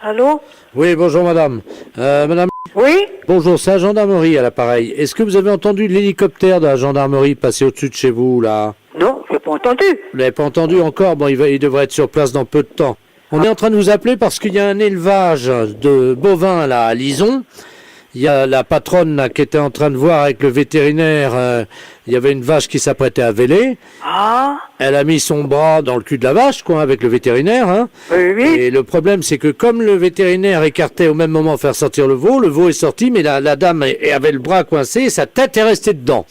Allô? Oui, bonjour madame. Madame, Oui? bonjour, c'est la gendarmerie à l'appareil. Est-ce que vous avez entendu l'hélicoptère de la gendarmerie passer au-dessus de chez vous, là? Non, j'ai pas entendu. Vous l'avez pas entendu encore? Bon, il devrait être sur place dans peu de temps. On est en train de vous appeler parce qu'il y a un élevage de bovins, là, à Lison. Il y a la patronne, là, qui était en train de voir avec le vétérinaire, il y avait une vache qui s'apprêtait à véler. Ah? Elle a mis son bras dans le cul de la vache, quoi, avec le vétérinaire, hein. Oui, oui. Et le problème, c'est que comme le vétérinaire écartait au même moment faire sortir le veau est sorti, mais la dame avait le bras coincé et sa tête est restée dedans.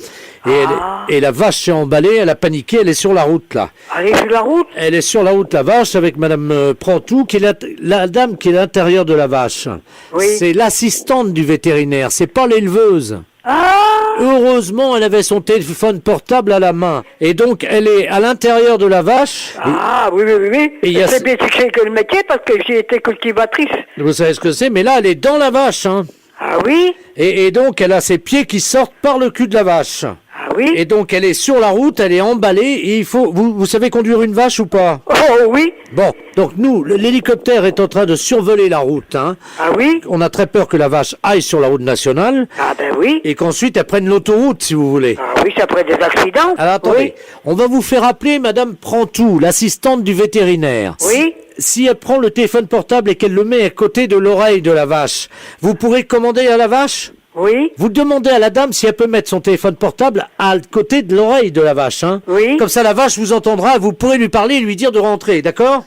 Et la vache s'est emballée, elle a paniqué, elle est sur la route, là. Allez sur la route? Elle est sur la route, la vache, avec madame Prantou, qui est la dame qui est à l'intérieur de la vache. Oui. C'est l'assistante du vétérinaire, c'est pas l'éleveuse. Ah? Heureusement, elle avait son téléphone portable à la main. Et donc, elle est à l'intérieur de la vache. Ah, oui, oui, oui, oui. Et il y a- C'est bien que j'ai que le métier parce que j'ai été cultivatrice. Vous savez ce que c'est, mais là, elle est dans la vache, hein. Ah oui? Et donc, elle a ses pieds qui sortent par le cul de la vache. Ah oui? Et donc, elle est sur la route, elle est emballée, et il faut... Vous savez conduire une vache ou pas? Oh oui? Bon, donc nous, l'hélicoptère est en train de survoler la route, hein. Ah oui? On a très peur que la vache aille sur la route nationale, Ah ben oui. et qu'ensuite, elle prenne l'autoroute, si vous voulez. Ah oui, ça pourrait des accidents. Alors, attendez, on va vous faire appeler madame Prantou, l'assistante du vétérinaire. Oui. Si elle prend le téléphone portable et qu'elle le met à côté de l'oreille de la vache, vous pourrez commander à la vache? Oui? Vous demandez à la dame si elle peut mettre son téléphone portable à côté de l'oreille de la vache, hein. Oui. Comme ça, la vache vous entendra, vous pourrez lui parler et lui dire de rentrer, d'accord?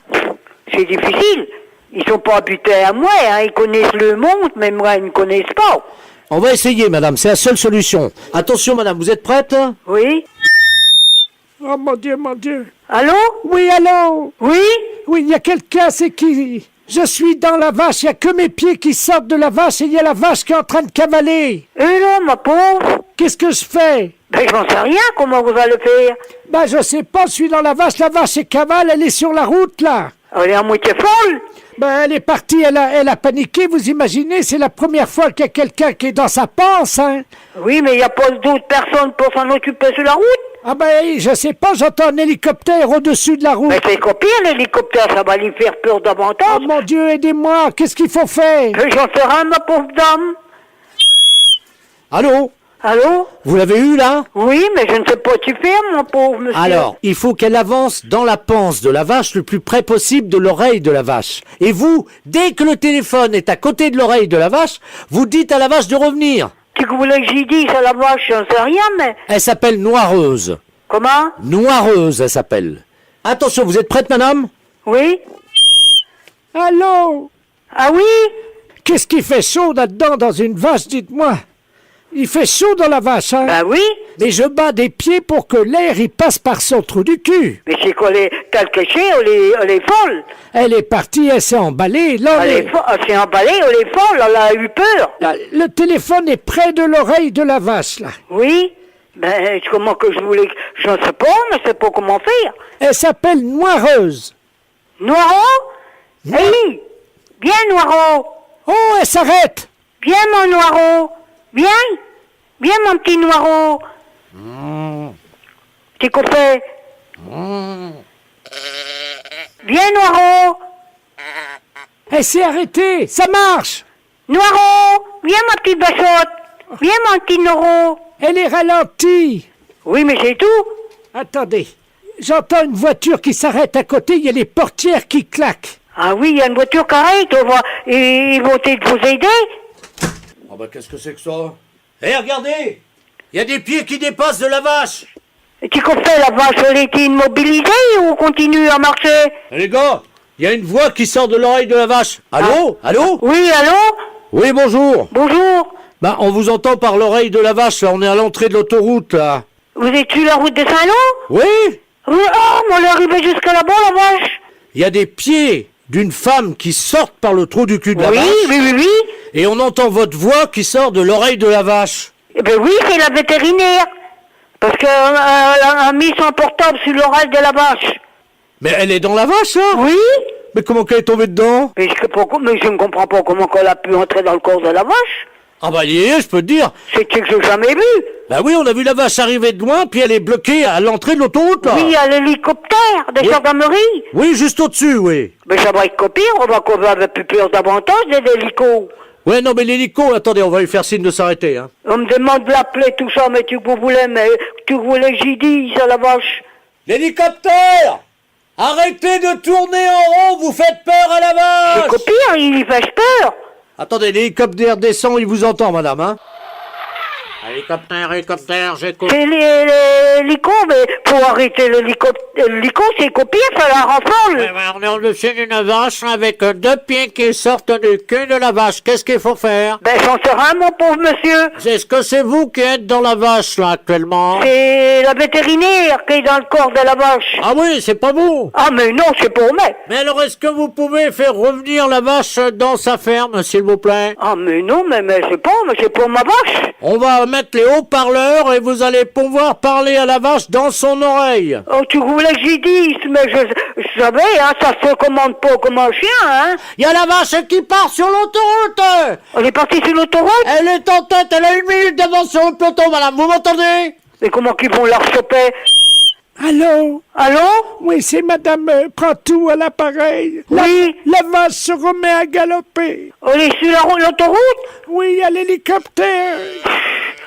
C'est difficile. Ils sont pas habités à moi, hein. Ils connaissent le monde, mais moi, ils ne connaissent pas. On va essayer, madame, c'est la seule solution. Attention, madame, vous êtes prête? Oui? Oh mon Dieu, mon Dieu. Allô? Oui, allô? Oui? Oui, il y a quelqu'un, c'est qui? Je suis dans la vache, il n'y a que mes pieds qui sortent de la vache et il y a la vache qui est en train de cavaler. Eh non, ma pauvre. Qu'est-ce que je fais? Ben, j'en sais rien, comment vous allez faire? Ben, je sais pas, je suis dans la vache est cavale, elle est sur la route, là. Elle est à moitié folle. Ben, elle est partie, elle a paniqué, vous imaginez, c'est la première fois qu'il y a quelqu'un qui est dans sa panse, hein. Oui, mais il n'y a pas d'autres personnes pour s'en occuper sur la route. Ah ben, je sais pas, j'entends un hélicoptère au-dessus de la route. Mais c'est copier l'hélicoptère, ça va lui faire peur Oh davantage. mon Dieu, aidez-moi, qu'est-ce qu'il faut faire? J'en fais rien, ma pauvre dame. Allô? Allô? Vous l'avez eu, là? Oui, mais je ne sais pas tu faire, mon pauvre monsieur. Alors, il faut qu'elle avance dans la panse de la vache le plus près possible de l'oreille de la vache. Et vous, dès que le téléphone est à côté de l'oreille de la vache, vous dites à la vache de revenir. Tu voulais que j'y dise à la vache, j'en sais rien, mais... Elle s'appelle Noireuse. Comment? Noireuse, elle s'appelle. Attention, vous êtes prête, madame? Oui? Allô? Ah oui? Qu'est-ce qui fait chaud là-dedans dans une vache, dites-moi? Il fait chaud dans la vache, hein? Bah oui. Mais je bats des pieds pour que l'air y passe par son trou du cul. Mais c'est quoi, t'as le caché, elle est folle. Elle est partie, elle s'est emballée. Là, Elle s'est emballée, elle est folle, elle a eu peur. le téléphone est près de l'oreille de la vache, là. Oui? Ben, comment que je voulais... Je ne sais pas, mais je sais pas comment faire. Elle s'appelle Noireuse. Noiro? Oui. Viens, Noiro. Oh, elle s'arrête. Viens, mon Noiro. Viens. Viens, mon petit Noiro. Tu fait? Viens, Noiro. Elle s'est arrêtée. Ça marche. Noiro. Viens, ma petite bachotte. Viens, mon petit Noiro. Elle est ralentie. Oui, mais c'est tout. Attendez. J'entends une voiture qui s'arrête à côté. Il y a les portières qui claquent. Ah oui, il y a une voiture carrée, ils vont vous aider. Oh bah qu'est-ce que c'est que ça? Eh, regardez! Il y a des pieds qui dépassent de la vache! Et tu fait la vache, elle était immobilisée ou continue à marcher? Eh, les gars, il y a une voix qui sort de l'oreille de la vache. Allô? Allô? Oui, allô? Oui, bonjour. Bonjour. Bah, on vous entend par l'oreille de la vache, là. On est à l'entrée de l'autoroute, là. Vous êtes sur la route de Saint-Lô? Oui? Oui, oh, mais on est arrivé jusqu'à là-bas, la vache. Il y a des pieds d'une femme qui sortent par le trou du cul de la Oui, vache. oui, oui, oui. Et on entend votre voix qui sort de l'oreille de la vache. Eh ben oui, c'est la vétérinaire. Parce qu'elle a mis son portable sur l'oreille de la vache. Mais elle est dans la vache, là? Oui? Mais comment qu'elle est tombée dedans? Mais je ne comprends pas comment elle a pu entrer dans le corps de la vache. Ah bah il y est, je peux te dire. C'est que j'ai jamais vu. Bah oui, on a vu la vache arriver de loin, puis elle est bloquée à l'entrée de l'autoroute, là. Oui, il y a l'hélicoptère des Oui. gendarmeries. Oui, juste au-dessus, oui. Mais ça va être copié, on va avoir plus peur davantage des hélicos. Ouais, non, mais l'hélico, attendez, on va lui faire signe de s'arrêter, hein. On me demande de l'appeler, tout ça, mais tu voulais que j'y dise à la vache. L'hélicoptère! Arrêtez de tourner en rond, vous faites peur à la C'est vache! copié, il fait peur. Attendez, l'hélicoptère descend, il vous entend, madame, hein. Hélicoptère, j'écoute. C'est l'hélico, mais pour arrêter l'hélico, c'est copié, ça la rend folle. On est au-dessus d'une vache avec deux pieds qui sortent du cul de la vache. Qu'est-ce qu'il faut faire? Ben, j'en sais rien, mon pauvre monsieur. Est-ce que c'est vous qui êtes dans la vache, là, actuellement? C'est la vétérinaire qui est dans le corps de la vache. Ah oui, c'est pas vous. Ah, mais non, c'est pour moi. Mais alors, est-ce que vous pouvez faire revenir la vache dans sa ferme, s'il vous plaît? Ah, mais non, mais c'est pas, mais c'est pour ma vache. On va mettre les haut-parleurs et vous allez pouvoir parler à la vache dans son oreille. Oh, tu voulais que j'y dise, mais je savais, hein, ça se commande pas comme un chien, hein. Il y a la vache qui part sur l'autoroute. On est parti sur l'autoroute. Elle est en tête, elle a 1 minute d'avance sur le peloton, madame, vous m'entendez? Mais comment qu'ils vont la rechoper? Allô? Allô? Oui, c'est Madame Prantou à l'appareil. Oui. La vache se remet à galoper. On est sur l'autoroute? Oui, il y a l'hélicoptère.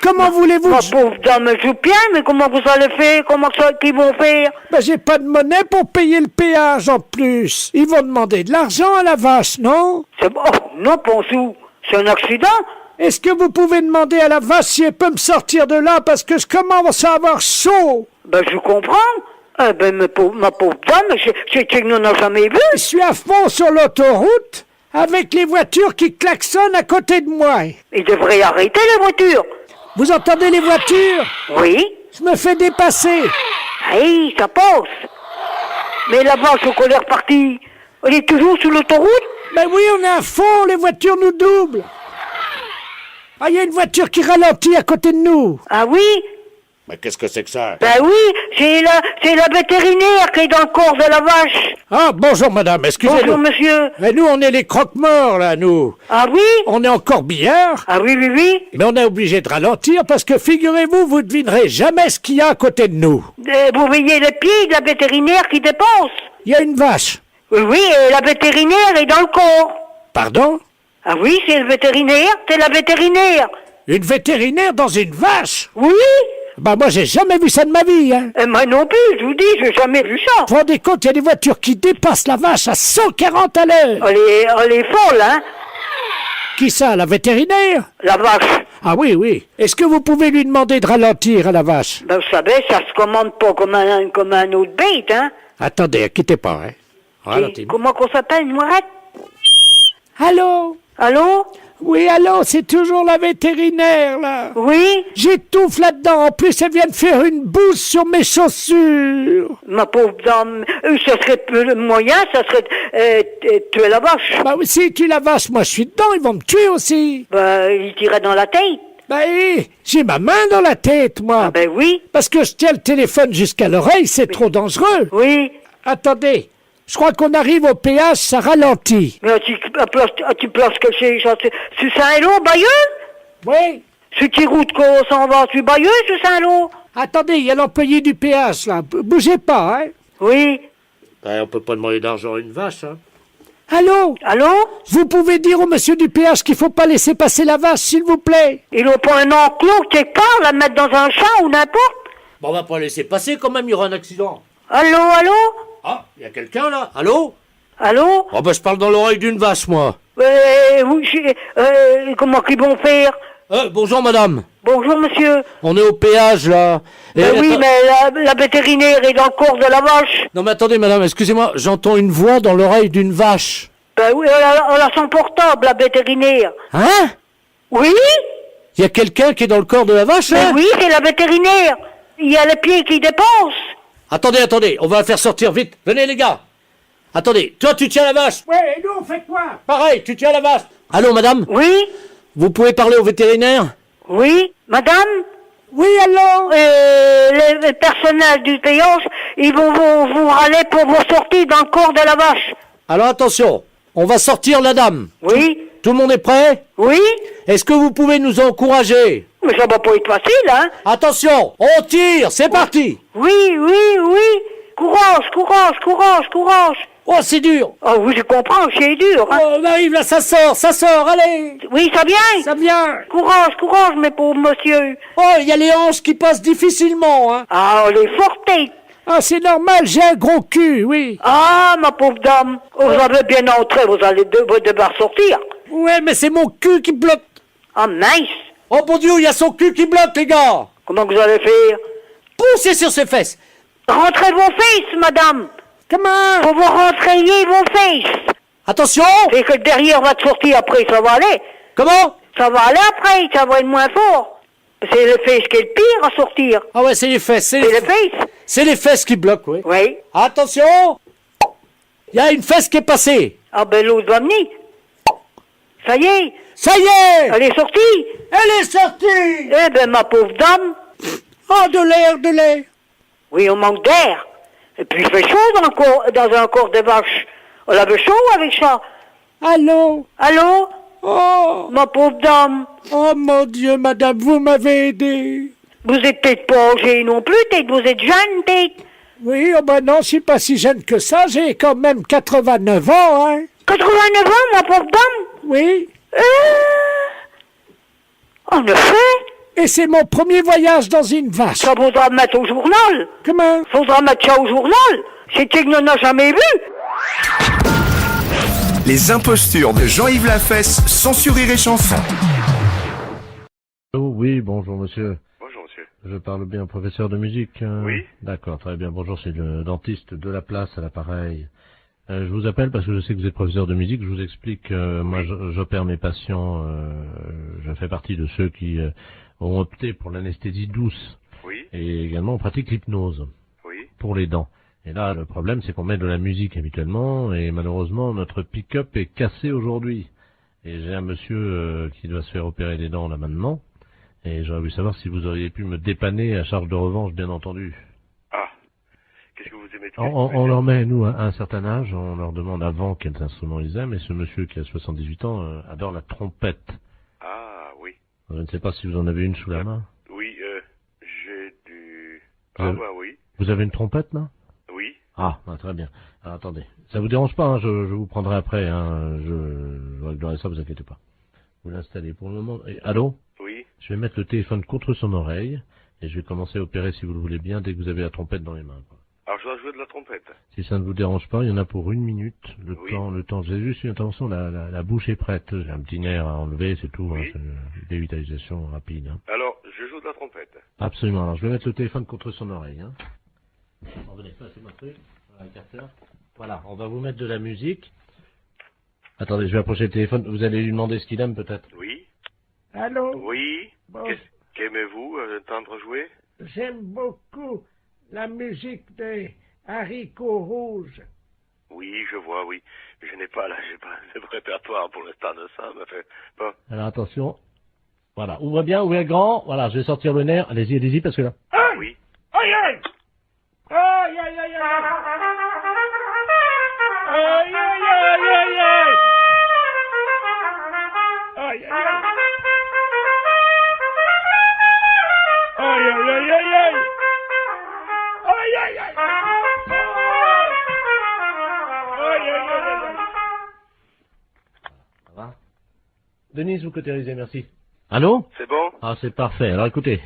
Comment voulez-vous Ma que je... pauvre dame joue bien, mais comment vous allez faire? Comment ça qu'ils vont faire? Ben, j'ai pas de monnaie pour payer le péage en plus. Ils vont demander de l'argent à la vache, non? C'est bon. Oh, non, Ponsou. C'est un accident? Est-ce que vous pouvez demander à la vache si elle peut me sortir de là parce que je commence à avoir chaud? Ben, je comprends. Eh ben, ma pauvre dame, c'est que nous n'en jamais vu. Je suis à fond sur l'autoroute avec les voitures qui klaxonnent à côté de moi. Il devrait arrêter les voitures. Vous entendez les voitures? Oui. Je me fais dépasser. Hey, ça passe. Mais la vache, au colère partie, elle est toujours sur l'autoroute? Ben oui, on est à fond, les voitures nous doublent. Ah, il y a une voiture qui ralentit à côté de nous. Ah oui? Mais qu'est-ce que c'est que ça? Ben oui, c'est la vétérinaire qui est dans le corps de la vache. Ah, bonjour madame, excusez-nous. Bonjour, monsieur. Mais nous, on est les croque-morts, là, nous. Ah oui? On est encore corbillard, Ah oui, oui, oui. mais on est obligé de ralentir parce que, figurez-vous, vous ne devinerez jamais ce qu'il y a à côté de nous. Vous voyez les pieds de la vétérinaire qui dépense. Il y a une vache. Oui, oui, et la vétérinaire est dans le corps. Pardon? Ah oui, c'est le vétérinaire, c'est la vétérinaire. Une vétérinaire dans une vache? Oui? Bah moi, j'ai jamais vu ça de ma vie, hein. Et moi non plus, je vous dis, j'ai jamais vu ça. Vous vous rendez compte, il y a des voitures qui dépassent la vache à 140 à l'heure. Elle est folle, hein, Qui ça, la vétérinaire? la vache. Ah oui, oui. Est-ce que vous pouvez lui demander de ralentir à la vache? Ben, vous savez, ça se commande pas comme un autre bête, hein. Attendez, quittez pas, hein. Et comment qu'on s'appelle, une moirette? Allô? Allô? Oui, allô, c'est toujours la vétérinaire, là. Oui? J'étouffe là-dedans. En plus, elle vient de faire une bouse sur mes chaussures. Ma pauvre dame, ça serait peu le moyen, ça serait tuer la vache. Bah oui, si tu la vache, moi je suis dedans, ils vont me tuer aussi. Ben, il tirait dans la tête. Bah j'ai ma main dans la tête, moi. Ah ben oui, Parce que je tiens le téléphone jusqu'à l'oreille, c'est trop dangereux. oui. Attendez, je crois qu'on arrive au péage, ça ralentit. Mais tu places que c'est Saint-Lô, Bayeux? Oui. C'est qui route qu'on s'en va? Tu Bayeux, c'est Saint-Lô? Attendez, il y a l'employé du péage, là. Bougez pas, hein. Oui. On peut pas demander d'argent à une vache, hein. Allô? Allô? Vous pouvez dire au monsieur du péage qu'il faut pas laisser passer la vache, s'il vous plaît? Ils n'ont pas un enclos quelque part, la mettre dans un champ ou n'importe? Bon, on va pas laisser passer quand même, il y aura un accident. Allô, allô? Ah, il y a quelqu'un là? Allô? Allô? Oh bah je parle dans l'oreille d'une vache, moi. Comment qu'ils vont faire? Bonjour madame. Bonjour, monsieur. On est au péage là. Ben oui, mais la vétérinaire est dans le corps de la vache. Non mais attendez madame, excusez-moi, j'entends une voix dans l'oreille d'une vache. Ben oui, elle a son portable, la vétérinaire. Hein? Oui? Il y a quelqu'un qui est dans le corps de la vache là? Ben oui, c'est la vétérinaire. Il y a les pieds qui dépensent. Attendez, on va la faire sortir vite. Venez les gars. Attendez, toi tu tiens la vache. Ouais, et nous on fait quoi? Pareil, tu tiens la vache. Allô madame? Oui? Vous pouvez parler au vétérinaire? Oui? Madame? Oui, allô? Les personnels du péage, ils vont vous râler pour vous sortir dans le corps de la vache. Alors attention, on va sortir la dame. Oui? Tout le monde est prêt? Oui? Est-ce que vous pouvez nous encourager? Mais ça va pas être facile, hein? Attention, on tire, c'est parti. Oui, oui, oui. Courage, courage, courage, courage. Oh, c'est dur. Ah oui, je comprends, c'est dur, hein? Oh, on arrive là, ça sort, allez. Oui, ça vient. Ça vient. Courage, courage, mes pauvres monsieur. Oh, il y a les hanches qui passent difficilement, hein. Ah, on est forte. Ah, c'est normal, j'ai un gros cul, oui. Ah, ma pauvre dame. Vous avez bien entré, vous allez devoir sortir. Ouais, mais c'est mon cul qui bloque. Ah, mince. Oh, mon Dieu, il y a son cul qui bloque, les gars. Comment vous allez faire? Poussez sur ses fesses. Rentrez vos fesses, madame. Comment? Faut vous rentrer vos fesses. Attention. Et que le derrière va te sortir après, ça va aller. Comment? Ça va aller après, ça va être moins fort. C'est les fesses qui est le pire à sortir. Ah ouais, c'est les fesses, C'est les fesses. c'est les fesses qui bloquent, oui. Oui. Attention. Il y a une fesse qui est passée. Ah ben l'autre va venir. Ça y est, Ça y est. elle est sortie. Elle est sortie. Eh ben ma pauvre dame. Oh, de l'air. Oui, on manque d'air. Et puis il fait chaud dans un corps de vache. On avait chaud avec ça. Allô? Allô? Oh, Ma pauvre dame. oh mon Dieu, madame, vous m'avez aidé. Vous êtes peut-être pas âgée non plus, peut-être vous êtes jeune, peut-être. Oui, oh ben non, je suis pas si jeune que ça, j'ai quand même 89 ans, hein. 89 ans, ma pauvre dame. Oui. En effet, Et c'est mon premier voyage dans une vache. ça faudra mettre au journal. Comment? Faudra mettre ça au journal. C'est qu'il n'en a jamais vu. Les impostures de Jean-Yves Lafesse, sans sourire et chanson. Oh, oui, bonjour monsieur. Bonjour monsieur. Je parle bien au professeur de musique. Oui. D'accord, très bien. Bonjour, c'est le dentiste de la place à l'appareil. Je vous appelle parce que je sais que vous êtes professeur de musique. Je vous explique, moi j'opère mes patients, je fais partie de ceux qui ont opté pour l'anesthésie douce. Oui. Et également on pratique l'hypnose Oui. pour les dents. Et là, le problème, c'est qu'on met de la musique habituellement, et malheureusement, notre pick-up est cassé aujourd'hui. Et j'ai un monsieur qui doit se faire opérer les dents là maintenant, et j'aurais voulu savoir si vous auriez pu me dépanner à charge de revanche, bien entendu. Ah. Qu'est-ce que vous aimez de On leur met, nous, à un certain âge, on leur demande avant quels instruments ils aiment, et ce monsieur qui a 78 ans adore la trompette. Ah oui. Je ne sais pas si vous en avez une sous la main. Oui, j'ai du... Vous Ah avez- bah oui. Vous avez une trompette, là? Oui. Ah, très bien. Alors, attendez. Ça vous dérange pas, hein, je vous prendrai après, hein, je réglerai ça, vous inquiétez pas. Vous l'installez pour le moment. Et, allô? Oui. Je vais mettre le téléphone contre son oreille, et je vais commencer à opérer, si vous le voulez bien, dès que vous avez la trompette dans les mains, quoi. Alors je dois jouer de la trompette. Si ça ne vous dérange pas, il y en a pour 1 minute, le Oui. temps, j'ai juste une intervention, la bouche est prête, j'ai un petit nerf à enlever, c'est tout, Oui. hein, c'est une dévitalisation rapide, hein. Alors, je joue de la trompette. Absolument, alors je vais mettre le téléphone contre son oreille, hein. Revenez, passez-moi le truc, voilà, le capteur. Voilà, on va vous mettre de la musique. Attendez, je vais approcher le téléphone, vous allez lui demander ce qu'il aime peut-être. Oui. Allô? Oui. Bon, Qu'aimez-vous entendre jouer? j'aime beaucoup la musique des haricots rouges. Oui, je vois, oui. Mais je n'ai pas, là, j'ai pas de répertoire pour l'instant de ça, mais fait... Bon. Alors attention, voilà, ouvrez grand, voilà, je vais sortir le nerf, allez-y, parce que là... Oui. Aïe, aïe! Aïe, aïe, aïe, aïe! Aïe, aïe, aïe, aïe, aïe! Aïe, aïe, aïe! Aïe, aïe, aïe, aïe, aïe! Aïe, aïe, aïe! Aïe, aïe, aïe, aïe! Ça va? Denise, vous cautérisez, merci. Allô? C'est bon? Ah, c'est parfait. Alors écoutez,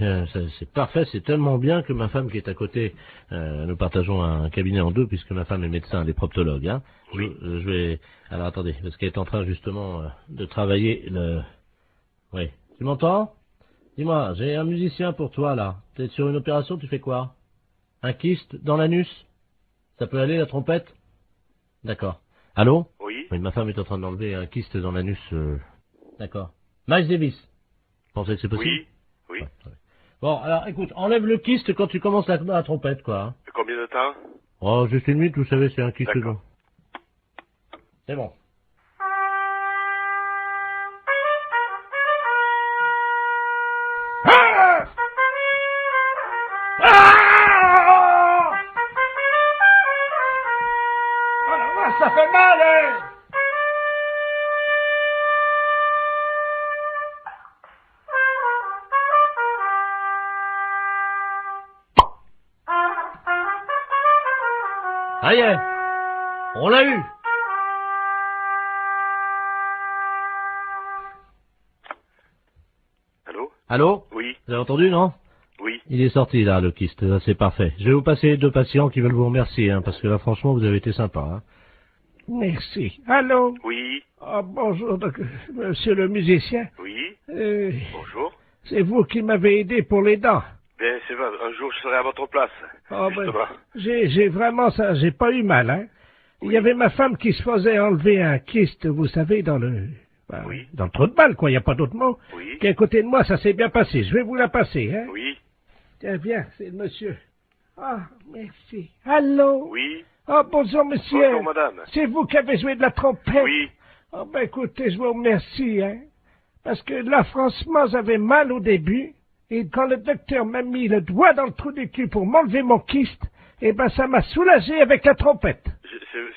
c'est parfait, c'est tellement bien que ma femme qui est à côté, nous partageons un cabinet en deux puisque ma femme est médecin, elle est proctologue. Hein. Oui. Je vais... Alors attendez, parce qu'elle est en train justement de travailler le... Oui. Tu m'entends? Dis-moi, j'ai un musicien pour toi là. T'es sur une opération, tu fais quoi? Un kyste dans l'anus? Ça peut aller la trompette? D'accord. Allô? Oui. Oui, ma femme est en train d'enlever un kyste dans l'anus. D'accord. Miles Davis. Vous pensez que c'est possible? Oui. Oui. Ouais, ouais. Bon, alors écoute, enlève le kyste quand tu commences la trompette, quoi. Hein. Combien de temps? Oh, juste 1 minute, vous savez, c'est un kyste. D'accord. long. C'est bon. Ça fait mal, hein? Ça y est. On l'a eu. Allô? Allô? Oui, Vous avez entendu, non? oui. Il est sorti, là, le kyste. Là, c'est parfait. Je vais vous passer 2 patients qui veulent vous remercier, hein, parce que là, franchement, vous avez été sympa, hein. Merci. Allô? Oui, Bonjour, monsieur le musicien. oui. Euh, Bonjour. c'est vous qui m'avez aidé pour les dents. Ben, c'est vrai, un jour je serai à votre place. Justement. J'ai vraiment ça, j'ai pas eu mal, hein. Il y avait ma femme qui se faisait enlever un kyste, vous savez, dans le trou de balle, quoi, il n'y a pas d'autre mot. Oui. Qui est à côté de moi, ça s'est bien passé. Je vais vous la passer, hein. Oui, Tiens, viens, c'est le monsieur. Ah, merci. Allô? oui. Ah, bonjour, monsieur. Bonjour, madame. C'est vous qui avez joué de la trompette? Oui. Ah, ben, écoutez, je vous remercie, hein. Parce que là, franchement, j'avais mal au début. Et quand le docteur m'a mis le doigt dans le trou du cul pour m'enlever mon kyste, eh ben, ça m'a soulagé avec la trompette.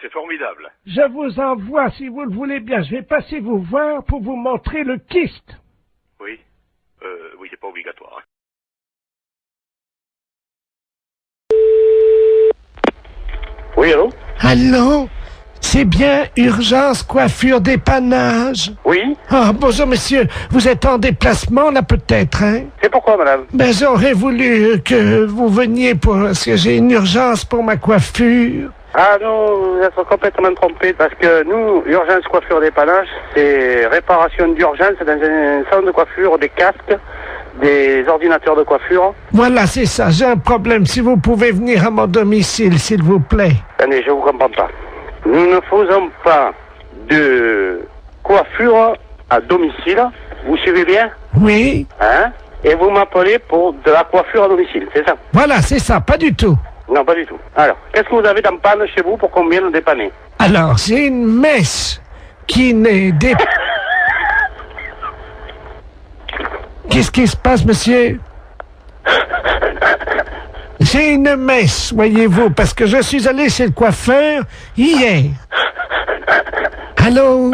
C'est formidable. Je vous envoie, si vous le voulez bien. Je vais passer vous voir pour vous montrer le kyste. Oui. Oui, c'est pas obligatoire. Hein. Oui, allô? Allô? C'est bien Urgence Coiffure Dépannage? Oui. Ah, bonjour, monsieur. Vous êtes en déplacement, là, peut-être, hein? C'est pourquoi, madame? Ben, j'aurais voulu que vous veniez parce que j'ai une urgence pour ma coiffure. Ah non, vous êtes complètement trompé parce que nous, Urgence Coiffure Dépannage, c'est réparation d'urgence dans un salon de coiffure, des casques, des ordinateurs de coiffure. Voilà, c'est ça. J'ai un problème. Si vous pouvez venir à mon domicile, s'il vous plaît. Attendez, je vous comprends pas. Nous ne faisons pas de coiffure à domicile. Vous suivez bien? Oui. Hein? Et vous m'appelez pour de la coiffure à domicile, c'est ça? Voilà, c'est ça. Pas du tout. Non, pas du tout. Alors, qu'est-ce que vous avez dans panne chez vous pour qu'on vienne dépanner? Alors, j'ai une messe qui n'est Qu'est-ce qui se passe, monsieur? J'ai une messe, voyez-vous, parce que je suis allé chez le coiffeur hier. Allô?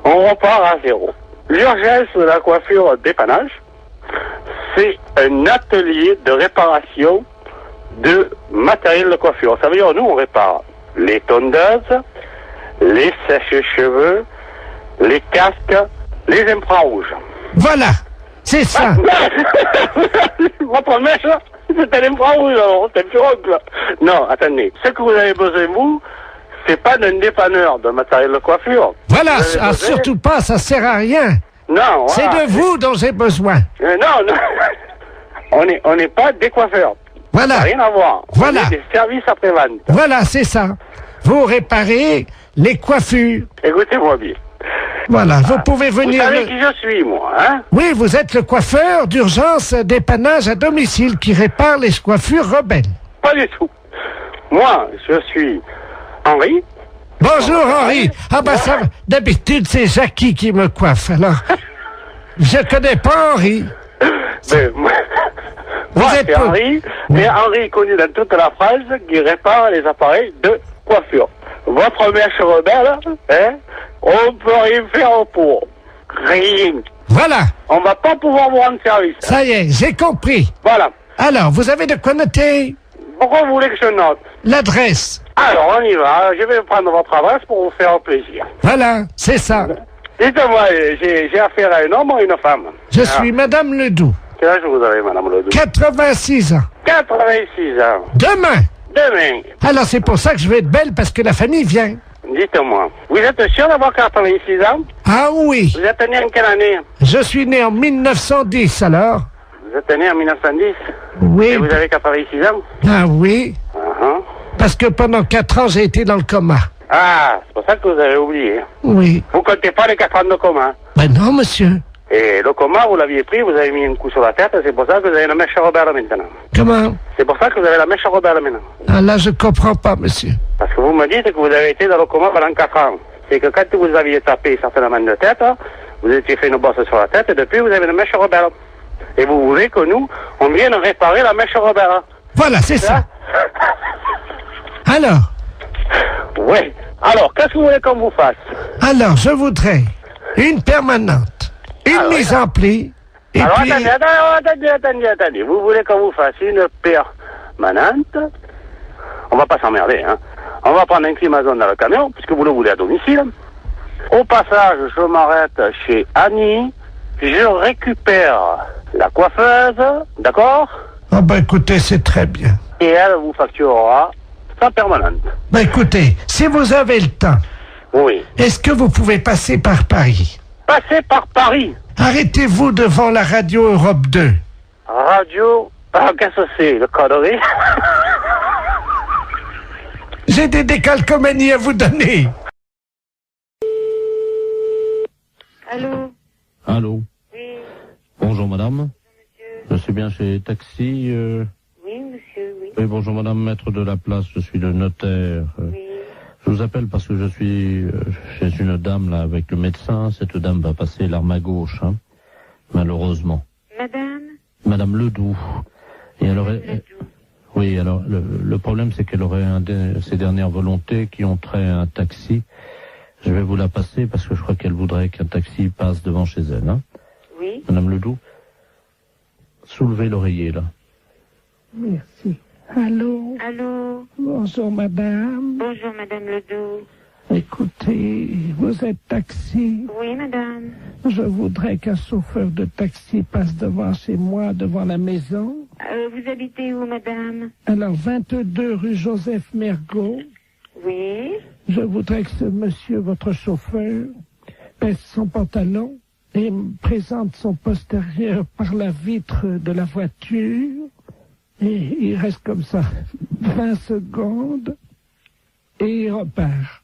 On repart à zéro. L'urgence de la coiffure dépannage, c'est un atelier de réparation de matériel de coiffure. Ça veut dire, nous, on répare les tondeuses, les sèches-cheveux, les casques, les infrarouges. Voilà, c'est ça. Votre mèche, c'est un infrarouge, alors, c'est un pirogue, là. Non, attendez. Ce que vous avez besoin, vous, c'est pas d'un dépanneur de matériel de coiffure. Voilà, surtout pas, ça sert à rien. Non, voilà. C'est de vous dont j'ai besoin. Non. On n'est pas des coiffeurs. Voilà. Rien à voir. Voilà. On est des services après-vente. Voilà, c'est ça. Vous réparez les coiffures. Écoutez-moi bien. Voilà, vous pouvez venir... Vous savez qui je suis, moi, hein? Oui, vous êtes le coiffeur d'urgence dépannage à domicile qui répare les coiffures rebelles. Pas du tout. Moi, je suis Henri. Bonjour Henri. Ah ben ça, d'habitude c'est Jackie qui me coiffe, alors... Je connais pas Henri. Ben, moi, êtes c'est pas- Henri, mais Henri est connu dans toute la France qui répare les appareils de coiffure. Votre mèche rebelle, hein, on peut rien faire pour. Rien. Voilà, On va pas pouvoir vous rendre service. ça y est, j'ai compris. Voilà. Alors, vous avez de quoi noter? Pourquoi vous voulez que je note? L'adresse. Alors, on y va. Je vais prendre votre adresse pour vous faire plaisir. Voilà, c'est ça. Dites-moi, j'ai affaire à un homme ou à une femme? Je suis Madame Ledoux, Quel âge vous avez, Madame Ledoux? 86 ans. 86 ans. Demain. Demain. Alors c'est pour ça que je vais être belle, parce que la famille vient. Dites-moi, vous êtes sûr d'avoir 86 ans? Ah oui, Vous êtes né en quelle année? je suis né en 1910 alors. Vous êtes né en 1910? Et Oui, vous avez 86 ans? ah oui, Uh-huh. parce que pendant 4 ans j'ai été dans le coma. Ah, c'est pour ça que vous avez oublié. Oui. Vous comptez pas les 4 ans de coma. Ben non, monsieur. Et le coma, vous l'aviez pris, vous avez mis un coup sur la tête, c'est pour ça que vous avez la mèche rebelle maintenant. Comment? C'est pour ça que vous avez la mèche rebelle maintenant. Ah là, je comprends pas, monsieur. Parce que vous me dites que vous avez été dans le coma pendant 4 ans. C'est que quand vous aviez tapé certainement de tête, vous étiez fait une bosse sur la tête, et depuis vous avez une mèche rebelle. Et vous voulez que nous, on vienne réparer la mèche rebelle. Voilà, c'est ça. Alors, Oui. Alors, qu'est-ce que vous voulez qu'on vous fasse? je voudrais une permanente, une mise en pli, et Alors, puis... attendez. Vous voulez qu'on vous fasse une permanente? on va pas s'emmerder, hein. On va prendre un Climazone dans le camion, puisque vous le voulez à domicile. Au passage, je m'arrête chez Annie, je récupère la coiffeuse, d'accord? Ah ben écoutez, c'est très bien. Et elle vous facturera sa permanente. Ben écoutez, si vous avez le temps, Oui. est-ce que vous pouvez passer par Paris? Passez par Paris. Arrêtez-vous devant la radio Europe 2. Radio... Ah, qu'est-ce que c'est, le connerie? J'ai des décalcomanies à vous donner. Allô? Allô. Oui, Bonjour madame. monsieur. Je suis bien chez Taxi. Oui, monsieur, oui. Oui, bonjour madame, maître de la place, je suis le notaire. Oui. Je vous appelle parce que je suis chez une dame là avec le médecin. Cette dame va passer l'arme à gauche, hein, malheureusement. Madame? Madame Ledoux. Et elle aurait... Ledoux. Oui, alors le problème c'est qu'elle aurait ses dernières volontés qui ont trait à un taxi. Je vais vous la passer parce que je crois qu'elle voudrait qu'un taxi passe devant chez elle. Hein. Oui. Madame Ledoux, soulevez l'oreiller là. Merci. Allô? Allô? Bonjour madame. Bonjour, madame Ledoux. Écoutez, vous êtes taxi. Oui, madame. Je voudrais qu'un chauffeur de taxi passe devant chez moi, devant la maison. Vous habitez où, madame? Alors, 22 rue Joseph Mergault. Oui. Je voudrais que ce monsieur, votre chauffeur, baisse son pantalon et me présente son postérieur par la vitre de la voiture. Et il reste comme ça 20 secondes et il repart.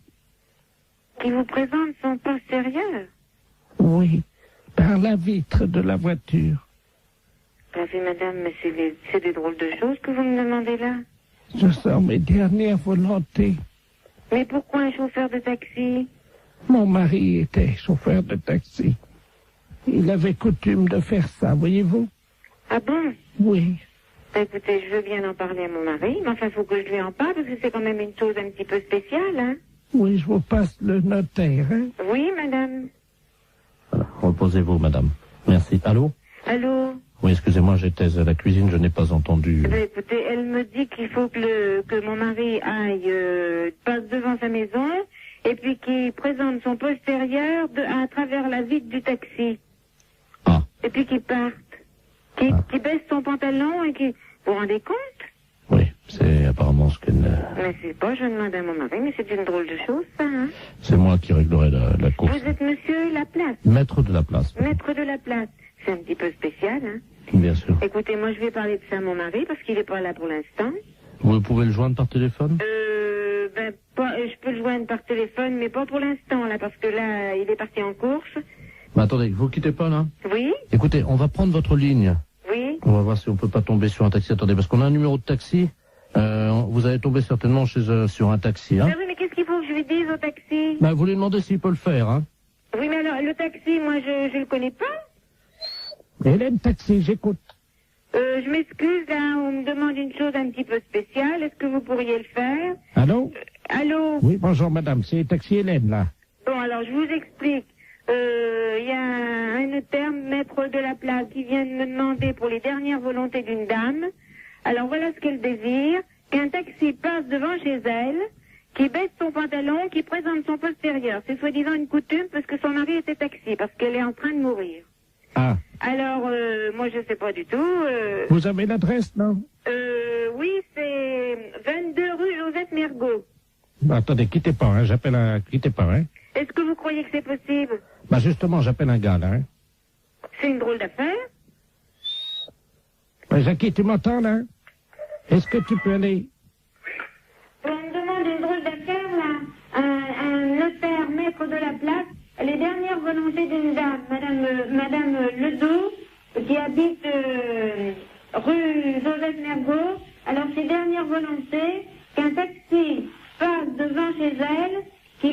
Qui vous présente son postérieur? Oui, par la vitre de la voiture. Bah oui, madame, mais c'est des drôles de choses que vous me demandez là. Je sors mes dernières volontés. Mais pourquoi un chauffeur de taxi? Mon mari était chauffeur de taxi. Il avait coutume de faire ça, voyez-vous? Ah bon? Oui. Bah, écoutez, je veux bien en parler à mon mari, mais enfin, il faut que je lui en parle, parce que c'est quand même une chose un petit peu spéciale, hein? Oui, je vous passe le notaire, hein? Oui, madame. Voilà, reposez-vous madame. Merci. Allô? Allô? Oui, excusez-moi, j'étais à la cuisine, je n'ai pas entendu. Bah, écoutez, elle me dit qu'il faut que mon mari aille, passe devant sa maison, et puis qu'il présente son postérieur à travers la vitre du taxi. Ah, Et puis qu'il parte. Qu'il baisse son pantalon et qu'il... Vous vous rendez compte? oui, c'est apparemment ce qu'elle... Mais c'est pas, je demande à mon mari, mais c'est une drôle de chose, ça, hein? C'est moi qui réglerai la course. Vous êtes monsieur Laplace, Maître de la place. maître de la place. C'est un petit peu spécial, hein? Bien sûr. Écoutez, moi, je vais parler de ça à mon mari, parce qu'il est pas là pour l'instant. Vous pouvez le joindre par téléphone? Je peux le joindre par téléphone, mais pas pour l'instant, là, parce que là, il est parti en course. Mais attendez, vous quittez pas là? Oui? Écoutez, on va prendre votre ligne. Oui? On va voir si on peut pas tomber sur un taxi. Attendez, parce qu'on a un numéro de taxi. Vous allez tomber certainement sur un taxi, hein? Ah oui, mais qu'est-ce qu'il faut que je lui dise au taxi? Bah, vous lui demandez s'il peut le faire, hein? Oui, mais alors, le taxi, moi, je le connais pas. Hélène Taxi, j'écoute. Je m'excuse, là, on me demande une chose un petit peu spéciale. Est-ce que vous pourriez le faire? Allô? Allô? Oui, bonjour madame, c'est Taxi Hélène, là. Bon, alors, je vous explique. Il y a un notaire, maître de la place, qui vient de me demander pour les dernières volontés d'une dame. Alors, voilà ce qu'elle désire. Qu'un taxi passe devant chez elle, qui baisse son pantalon, qui présente son postérieur. C'est soi-disant une coutume parce que son mari était taxi, parce qu'elle est en train de mourir. Ah, Alors, moi, je sais pas du tout. vous avez l'adresse, non? Oui, c'est 22 rue Joseph Mergault. Bah, attendez, quittez pas, hein, quittez pas, hein. Est-ce que vous croyez que c'est possible? Bah, justement, j'appelle un gars, là, hein. C'est une drôle d'affaire. Bah, Jackie, tu m'entends, là? Est-ce que tu peux aller? On me demande une drôle d'affaire, là. Un notaire, maître de la place, les dernières volontés d'une dame, Madame Ledoux, qui habite rue Joseph Mergault. Alors, ses dernières volontés, qu'un taxi passe devant chez elle, qui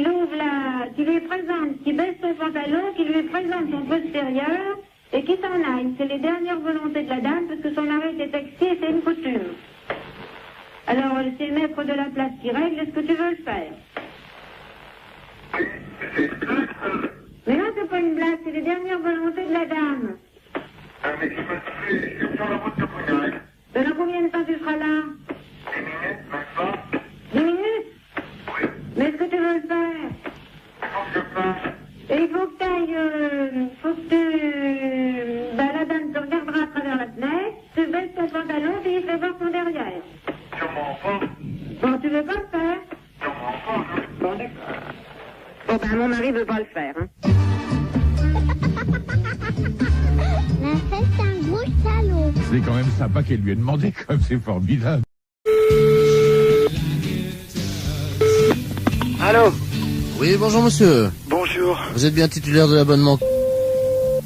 lui présente, qui baisse son pantalon, qui lui présente son postérieur, et qui s'en aille. C'est les dernières volontés de la dame, parce que son mari était taxi et c'est une coutume. Alors, c'est le maître de la place qui règle, est-ce que tu veux le faire? Mais non, c'est pas une blague, c'est les dernières volontés de la dame. Dans combien de temps tu seras là? Et il faut que la dame te regardera à travers la fenêtre, te baisse ton pantalon et il fait voir ton derrière. Bon, tu veux pas le faire? Bon, d'accord. Bon, ben, mon mari veut pas le faire, hein. Mais c'est un gros salaud. C'est quand même sympa qu'elle lui ait demandé, comme c'est formidable. Allô? Oui, bonjour monsieur. Bonjour. Vous êtes bien titulaire de l'abonnement?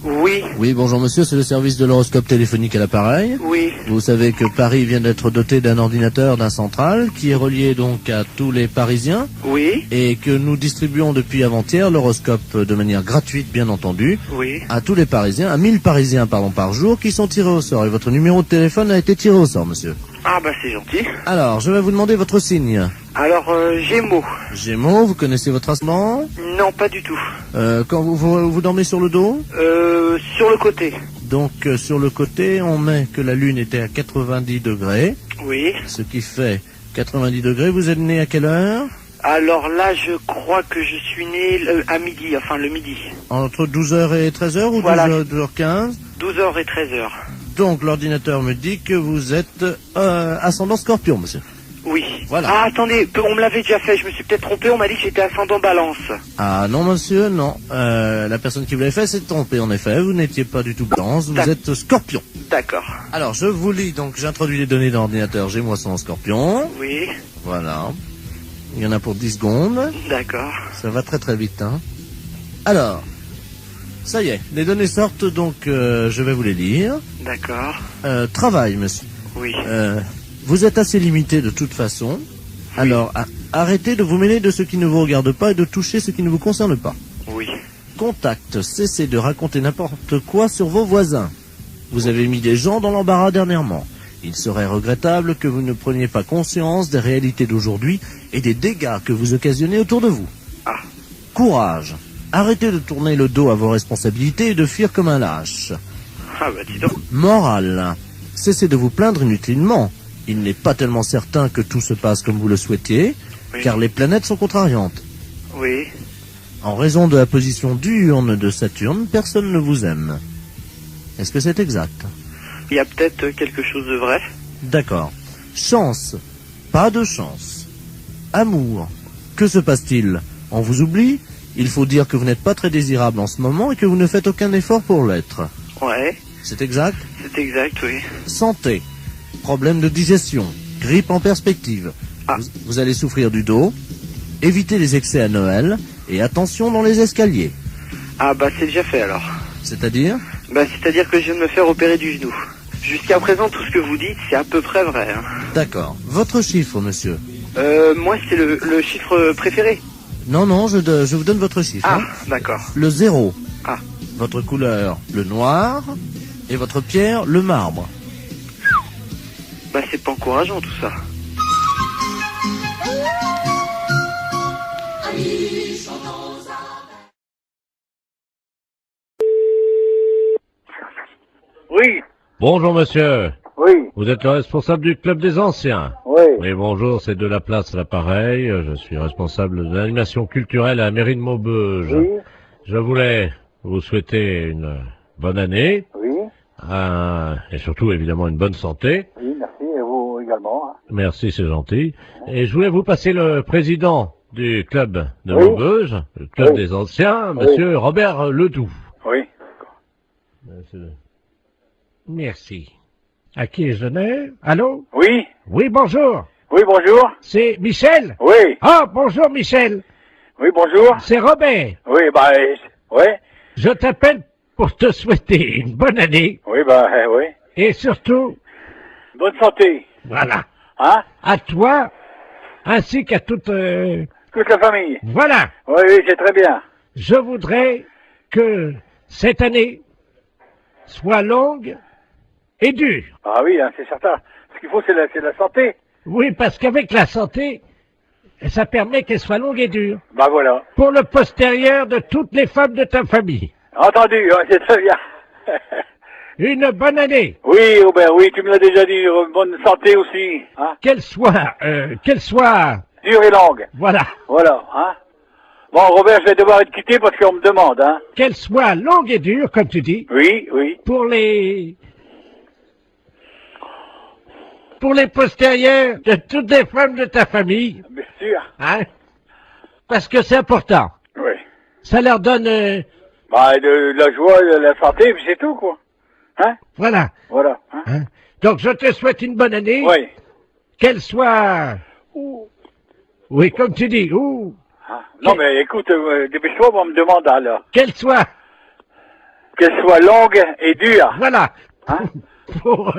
Oui, Oui, bonjour monsieur, c'est le service de l'horoscope téléphonique à l'appareil. oui, Vous savez que Paris vient d'être doté d'un ordinateur, d'un central, qui est relié donc à tous les Parisiens, oui, et que nous distribuons depuis avant-hier l'horoscope de manière gratuite, bien entendu, oui. à tous les Parisiens, à 1000 Parisiens par jour, qui sont tirés au sort. Et votre numéro de téléphone a été tiré au sort, monsieur. Ah bah c'est gentil. Alors, je vais vous demander votre signe. Alors, Gémeaux. Gémeaux, vous connaissez votre ascendant? Non, pas du tout. Quand vous dormez sur le dos? Sur le côté. Donc, sur le côté, on met que la Lune était à 90 degrés, Oui. ce qui fait 90 degrés. Vous êtes né à quelle heure? Alors là, je crois que je suis né à midi, enfin le midi. Entre 12h et 13h ou Voilà. 12h15? 12h et 13h. Donc, l'ordinateur me dit que vous êtes ascendant Scorpion, monsieur. Oui. Voilà. Ah, attendez, on me l'avait déjà fait, je me suis peut-être trompé, on m'a dit que j'étais ascendant Balance. Ah non, monsieur, non. La personne qui vous l'avait fait s'est trompée, en effet. Vous n'étiez pas du tout Balance, vous êtes Scorpion. D'accord. Alors, je vous lis, donc j'introduis les données d'ordinateur. J'ai moi son Scorpion. Oui, Voilà. Il y en a pour 10 secondes. d'accord. Ça va très très vite, hein. Alors, ça y est, les données sortent, donc je vais vous les lire. D'accord. Travail, monsieur. Oui. Vous êtes assez limité de toute façon. Alors, arrêtez de vous mêler de ce qui ne vous regarde pas et de toucher ce qui ne vous concerne pas. Oui. Contact, cessez de raconter n'importe quoi sur vos voisins. Vous avez mis des gens dans l'embarras dernièrement. Il serait regrettable que vous ne preniez pas conscience des réalités d'aujourd'hui et des dégâts que vous occasionnez autour de vous. Ah. Courage. Arrêtez de tourner le dos à vos responsabilités et de fuir comme un lâche. Ah bah dis donc. Morale. Cessez de vous plaindre inutilement. Il n'est pas tellement certain que tout se passe comme vous le souhaitiez, Oui. car les planètes sont contrariantes. Oui. En raison de la position diurne de Saturne, personne ne vous aime. Est-ce que c'est exact? Il y a peut-être quelque chose de vrai. D'accord. Chance. Pas de chance. Amour. Que se passe-t-il? On vous oublie? Il faut dire que vous n'êtes pas très désirable en ce moment et que vous ne faites aucun effort pour l'être. Ouais, C'est exact? c'est exact, oui. Santé. Problème de digestion. Grippe en perspective. Ah. Vous allez souffrir du dos. Évitez les excès à Noël. Et attention dans les escaliers. Ah bah c'est déjà fait alors. C'est-à-dire? Bah c'est-à-dire que je viens de me faire opérer du genou. Jusqu'à présent, tout ce que vous dites, c'est à peu près vrai. Hein. D'accord. Votre chiffre, monsieur? Moi, c'est le chiffre préféré. Non, non, je vous donne votre chiffre. Ah, hein. d'accord. Le 0. Ah. Votre couleur, le noir. Et votre pierre, le marbre. Bah c'est pas encourageant tout ça. Oui, Bonjour monsieur, oui, vous êtes le responsable du club des anciens. oui. Oui bonjour, c'est de la place à l'appareil, je suis responsable de l'animation culturelle à la mairie de Maubeuge. Oui, Je voulais vous souhaiter une bonne année, oui, et surtout évidemment une bonne santé. oui, merci, et vous également. Hein. Merci, c'est gentil. Et je voulais vous passer le président du club de Oui. Maubeuge, le club Oui. des anciens, monsieur Robert Ledoux. Oui. Merci. À qui je donné? Allô? Oui, Oui, bonjour. oui, bonjour. C'est Michel? Oui, Ah, bonjour Michel. oui, bonjour. C'est Robert. Oui, bah, oui, Je t'appelle pour te souhaiter une bonne année oui, bah, oui. et surtout, Bonne santé. voilà, Hein? à toi ainsi qu'à toute... Toute la famille. Voilà, Oui, oui, c'est très bien. je voudrais que cette année soit longue et dure. Ah oui, hein, c'est certain. Ce qu'il faut, c'est la santé. Oui, parce qu'avec la santé, ça permet qu'elle soit longue et dure. Bah voilà. Pour le postérieur de toutes les femmes de ta famille. Entendu, hein, c'est très bien. Une bonne année. Oui, Robert, oui, tu me l'as déjà dit. Bonne santé aussi. Hein? Qu'elle soit, Dure et longue. voilà. Voilà, hein. Bon, Robert, je vais devoir être quitté parce qu'on me demande, hein. Qu'elle soit longue et dure, comme tu dis. Oui, oui. Pour les postérieurs de toutes les femmes de ta famille. Bien sûr. Hein? Parce que c'est important. Oui. Ça leur donne... Bah, de la joie, de la santé, puis c'est tout, quoi. Hein? Voilà. Voilà. Hein? Hein? Donc, je te souhaite une bonne année. Oui. Qu'elle soit... Oui, comme tu dis. Ah. Non, mais écoute, dépêche-toi, on me demande, alors. Qu'elle soit longue et dure. Voilà. Hein? Pour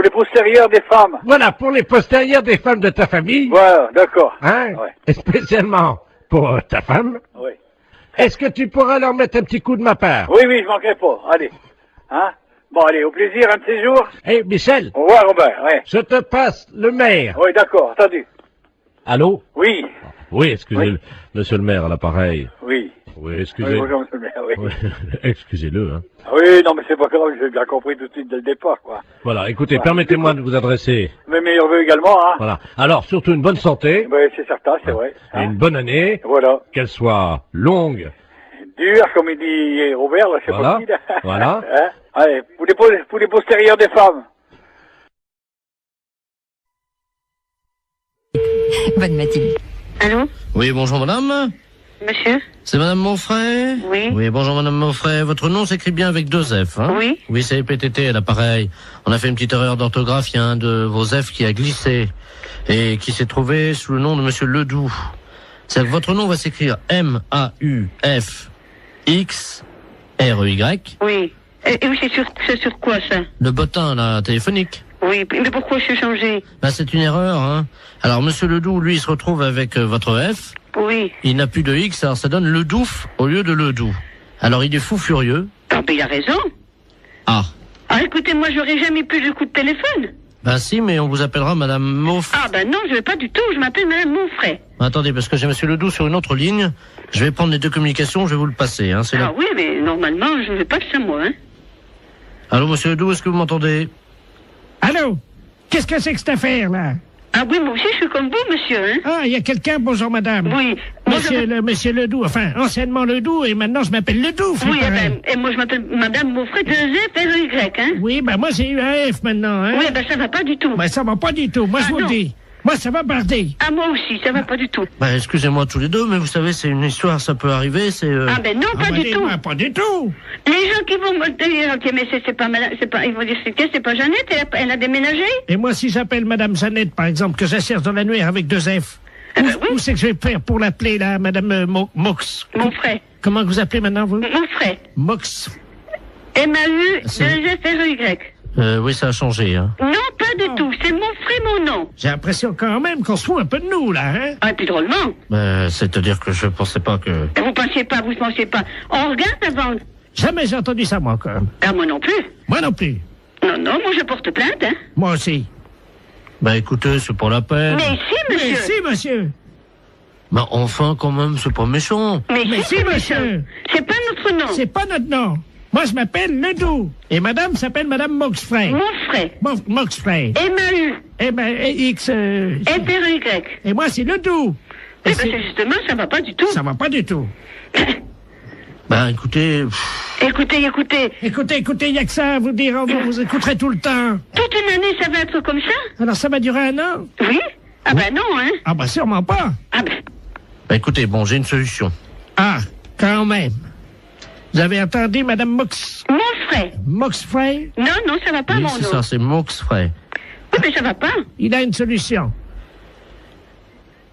les postérieurs des femmes. Voilà, pour les postérieurs des femmes de ta famille. Voilà, d'accord. Hein? Ouais. Et spécialement pour ta femme. Oui. Est-ce que tu pourras leur mettre un petit coup de ma part? Oui, je manquerai pas. Allez. Hein? Bon, allez, au plaisir, un de ces jours. Eh, Michel. Au revoir, Robert, ouais. Je te passe le maire. Oui, d'accord, entendu. Allô? Oui. Oui, excusez-le, monsieur le maire à l'appareil. Oui. Oui, excusez. Oui, bonjour, monsieur le maire, oui. Oui, excusez-le, hein. Oui, non, mais c'est pas grave, j'ai bien compris tout de suite dès le départ, quoi. Voilà, écoutez, Voilà. permettez-moi de vous adresser. Mes meilleurs vœux également, hein. Voilà. Alors, surtout une bonne santé. Oui, c'est certain, c'est vrai. Et une bonne année. Voilà. Qu'elle soit longue. Dur, comme il dit Robert, là, c'est Voilà. pas qui, là. Voilà. Hein? Allez, pour les postérieurs des femmes. Bonne matinée. Allô? Oui, bonjour madame. Monsieur? C'est madame Monfray? Oui. Oui, bonjour madame Monfray. Votre nom s'écrit bien avec 2 F, hein? Oui. Oui, c'est PTT à l'appareil. On a fait une petite erreur d'orthographe. Il y a un de vos F qui a glissé et qui s'est trouvé sous le nom de monsieur Ledoux. C'est que votre nom va s'écrire M-A-U-F-X-R-E-Y. Oui. Et oui, c'est sur quoi, ça? Le bottin, là, téléphonique. Oui, mais pourquoi je suis changé? Bah, c'est une erreur, hein. Alors, monsieur Ledoux, lui, il se retrouve avec votre F. Oui. Il n'a plus de X, alors ça donne Ledouf au lieu de Ledoux. Alors, il est fou furieux. Ah, ben, il a raison. Ah. Ah, écoutez, moi, j'aurais jamais plus de coup de téléphone. Ben si, mais on vous appellera madame Monfray. Ah, ben non, je vais pas du tout, je m'appelle madame Monfray. Attendez, parce que j'ai monsieur Ledoux sur une autre ligne. Je vais prendre les 2 communications, je vais vous le passer, hein. C'est Ah oui, mais normalement, je ne vais pas que ça, moi, hein. Allô, monsieur Ledoux, est-ce que vous m'entendez? Allô? Qu'est-ce que c'est que cette affaire, là? Ah oui, moi aussi, je suis comme vous, monsieur, hein. Ah, il y a quelqu'un, bonjour madame. Oui. Monsieur Ledoux, enfin, anciennement Ledoux, et maintenant je m'appelle Ledoux. Oui, et moi je m'appelle madame Monfray, 2 F, R-E-Y, hein. Oui, ben moi j'ai eu un F maintenant, hein. Oui, ben ça va pas du tout. Ben ça va pas du tout, moi je vous le dis. Moi ça va barder. Ah, moi aussi, ça va pas du tout. Ben, excusez-moi tous les deux, mais vous savez, c'est une histoire, ça peut arriver, c'est... Ah ben non, pas du tout. Pas du tout. Les gens qui vont me dire, ok, mais c'est pas malade, ils vont dire, c'est pas Jeannette, elle a déménagé. Et moi, si j'appelle madame Jeannette, par exemple, que j'assère dans l'annuaire avec 2 F, où c'est que je vais faire pour l'appeler, là, madame Mox? Monfray. Comment vous appelez maintenant, vous? Monfray. Mox. M-A-U-2-F-R-E-Y. Oui, ça a changé, hein. Non, pas du tout, c'est Monfray, mon nom. J'ai l'impression quand même qu'on se fout un peu de nous, là, hein. Ah, et puis drôlement. C'est-à-dire que je pensais pas que... Vous ne pensiez pas. On regarde avant. Jamais j'ai entendu ça, moi, encore. Ah, moi non plus. Moi non plus. Non, moi je porte plainte, hein. Moi aussi. Bah écoutez, c'est pas la peine. Mais si, monsieur. Mais si, monsieur. Bah enfin, quand même, c'est pas méchant. Mais si, monsieur. C'est pas notre nom. C'est pas notre nom. Moi, je m'appelle Ledoux. Et madame s'appelle madame Moxfray. Monfray. Moxfray. M-A-U. X... F-R-E-Y. Et moi, c'est Ledoux. Eh ben, justement, ça va pas du tout. Ça va pas du tout. Ben, écoutez... Écoutez, il y a que ça à vous dire, vous écouterez tout le temps. Toute une année, ça va être comme ça? Alors, ça va durer 1 an? Oui. Ah ben non, hein. Ah ben sûrement pas. Ah ben... Bah écoutez, bon, j'ai une solution. Ah, quand même. Vous avez entendu, madame Monfray. Moxfray? Non, ça va pas, oui, mon c'est nom. ça, c'est Moxfray. Oui, mais ça va pas. Il a une solution.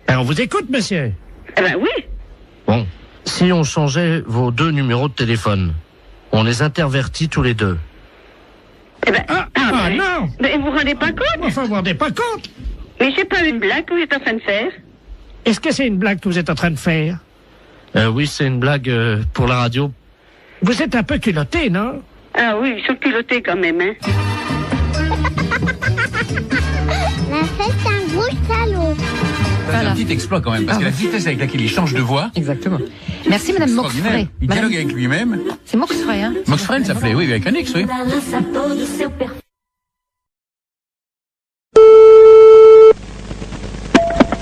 Alors, on vous écoute, monsieur. Eh ben oui. Bon, si on changeait vos 2 numéros de téléphone, on les intervertit tous les 2. Eh ben... Ah non. Mais vous vous rendez pas compte? Enfin, vous vous rendez pas compte? Mais c'est pas une blague que vous êtes en train de faire. Est-ce que c'est une blague que vous êtes en train de faire? Oui, c'est une blague pour la radio. Vous êtes un peu culotté, non? Ah oui, ils sont culottés quand même, hein. La fête, c'est un gros salaud. C'est un petit exploit quand même, parce que la vitesse avec laquelle il change de voix... Exactement. Merci madame Moxfray. Il dialogue avec lui-même. C'est Moxfray, hein? Moxfray, ça s'appelait, oui, avec un X, oui.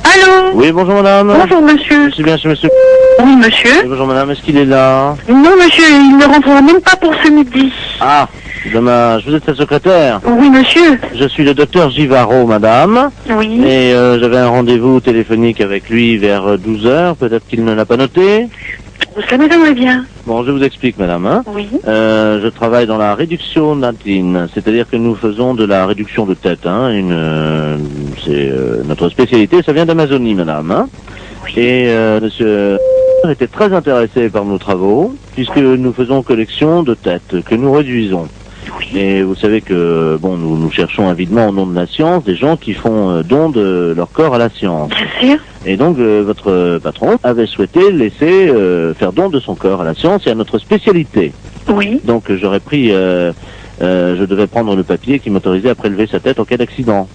Allô? Oui, bonjour madame. Bonjour monsieur. C'est bien chez monsieur. Oui. monsieur. Bonjour madame, est-ce qu'il est là? Non, monsieur, il ne rentrera même pas pour ce midi. Ah, dommage. Vous êtes sa secrétaire? Oui, monsieur. Je suis le docteur Givaro, madame. Oui. Et j'avais un rendez-vous téléphonique avec lui vers 12h. Peut-être qu'il ne l'a pas noté. Ça m'étonnerait bien. Bon, je vous explique, madame. Hein. Oui. Je travaille dans la réduction natine, c'est-à-dire que nous faisons de la réduction de tête. Hein, c'est notre spécialité, ça vient d'Amazonie, madame. Hein. Oui. Et monsieur était très intéressé par nos travaux, puisque nous faisons collection de têtes que nous réduisons. Oui. Et vous savez que bon, nous cherchons avidement au nom de la science des gens qui font don de leur corps à la science. Bien sûr. Et donc votre patron avait souhaité laisser faire don de son corps à la science et à notre spécialité. Oui. Donc j'aurais pris, je devais prendre le papier qui m'autorisait à prélever sa tête en cas d'accident.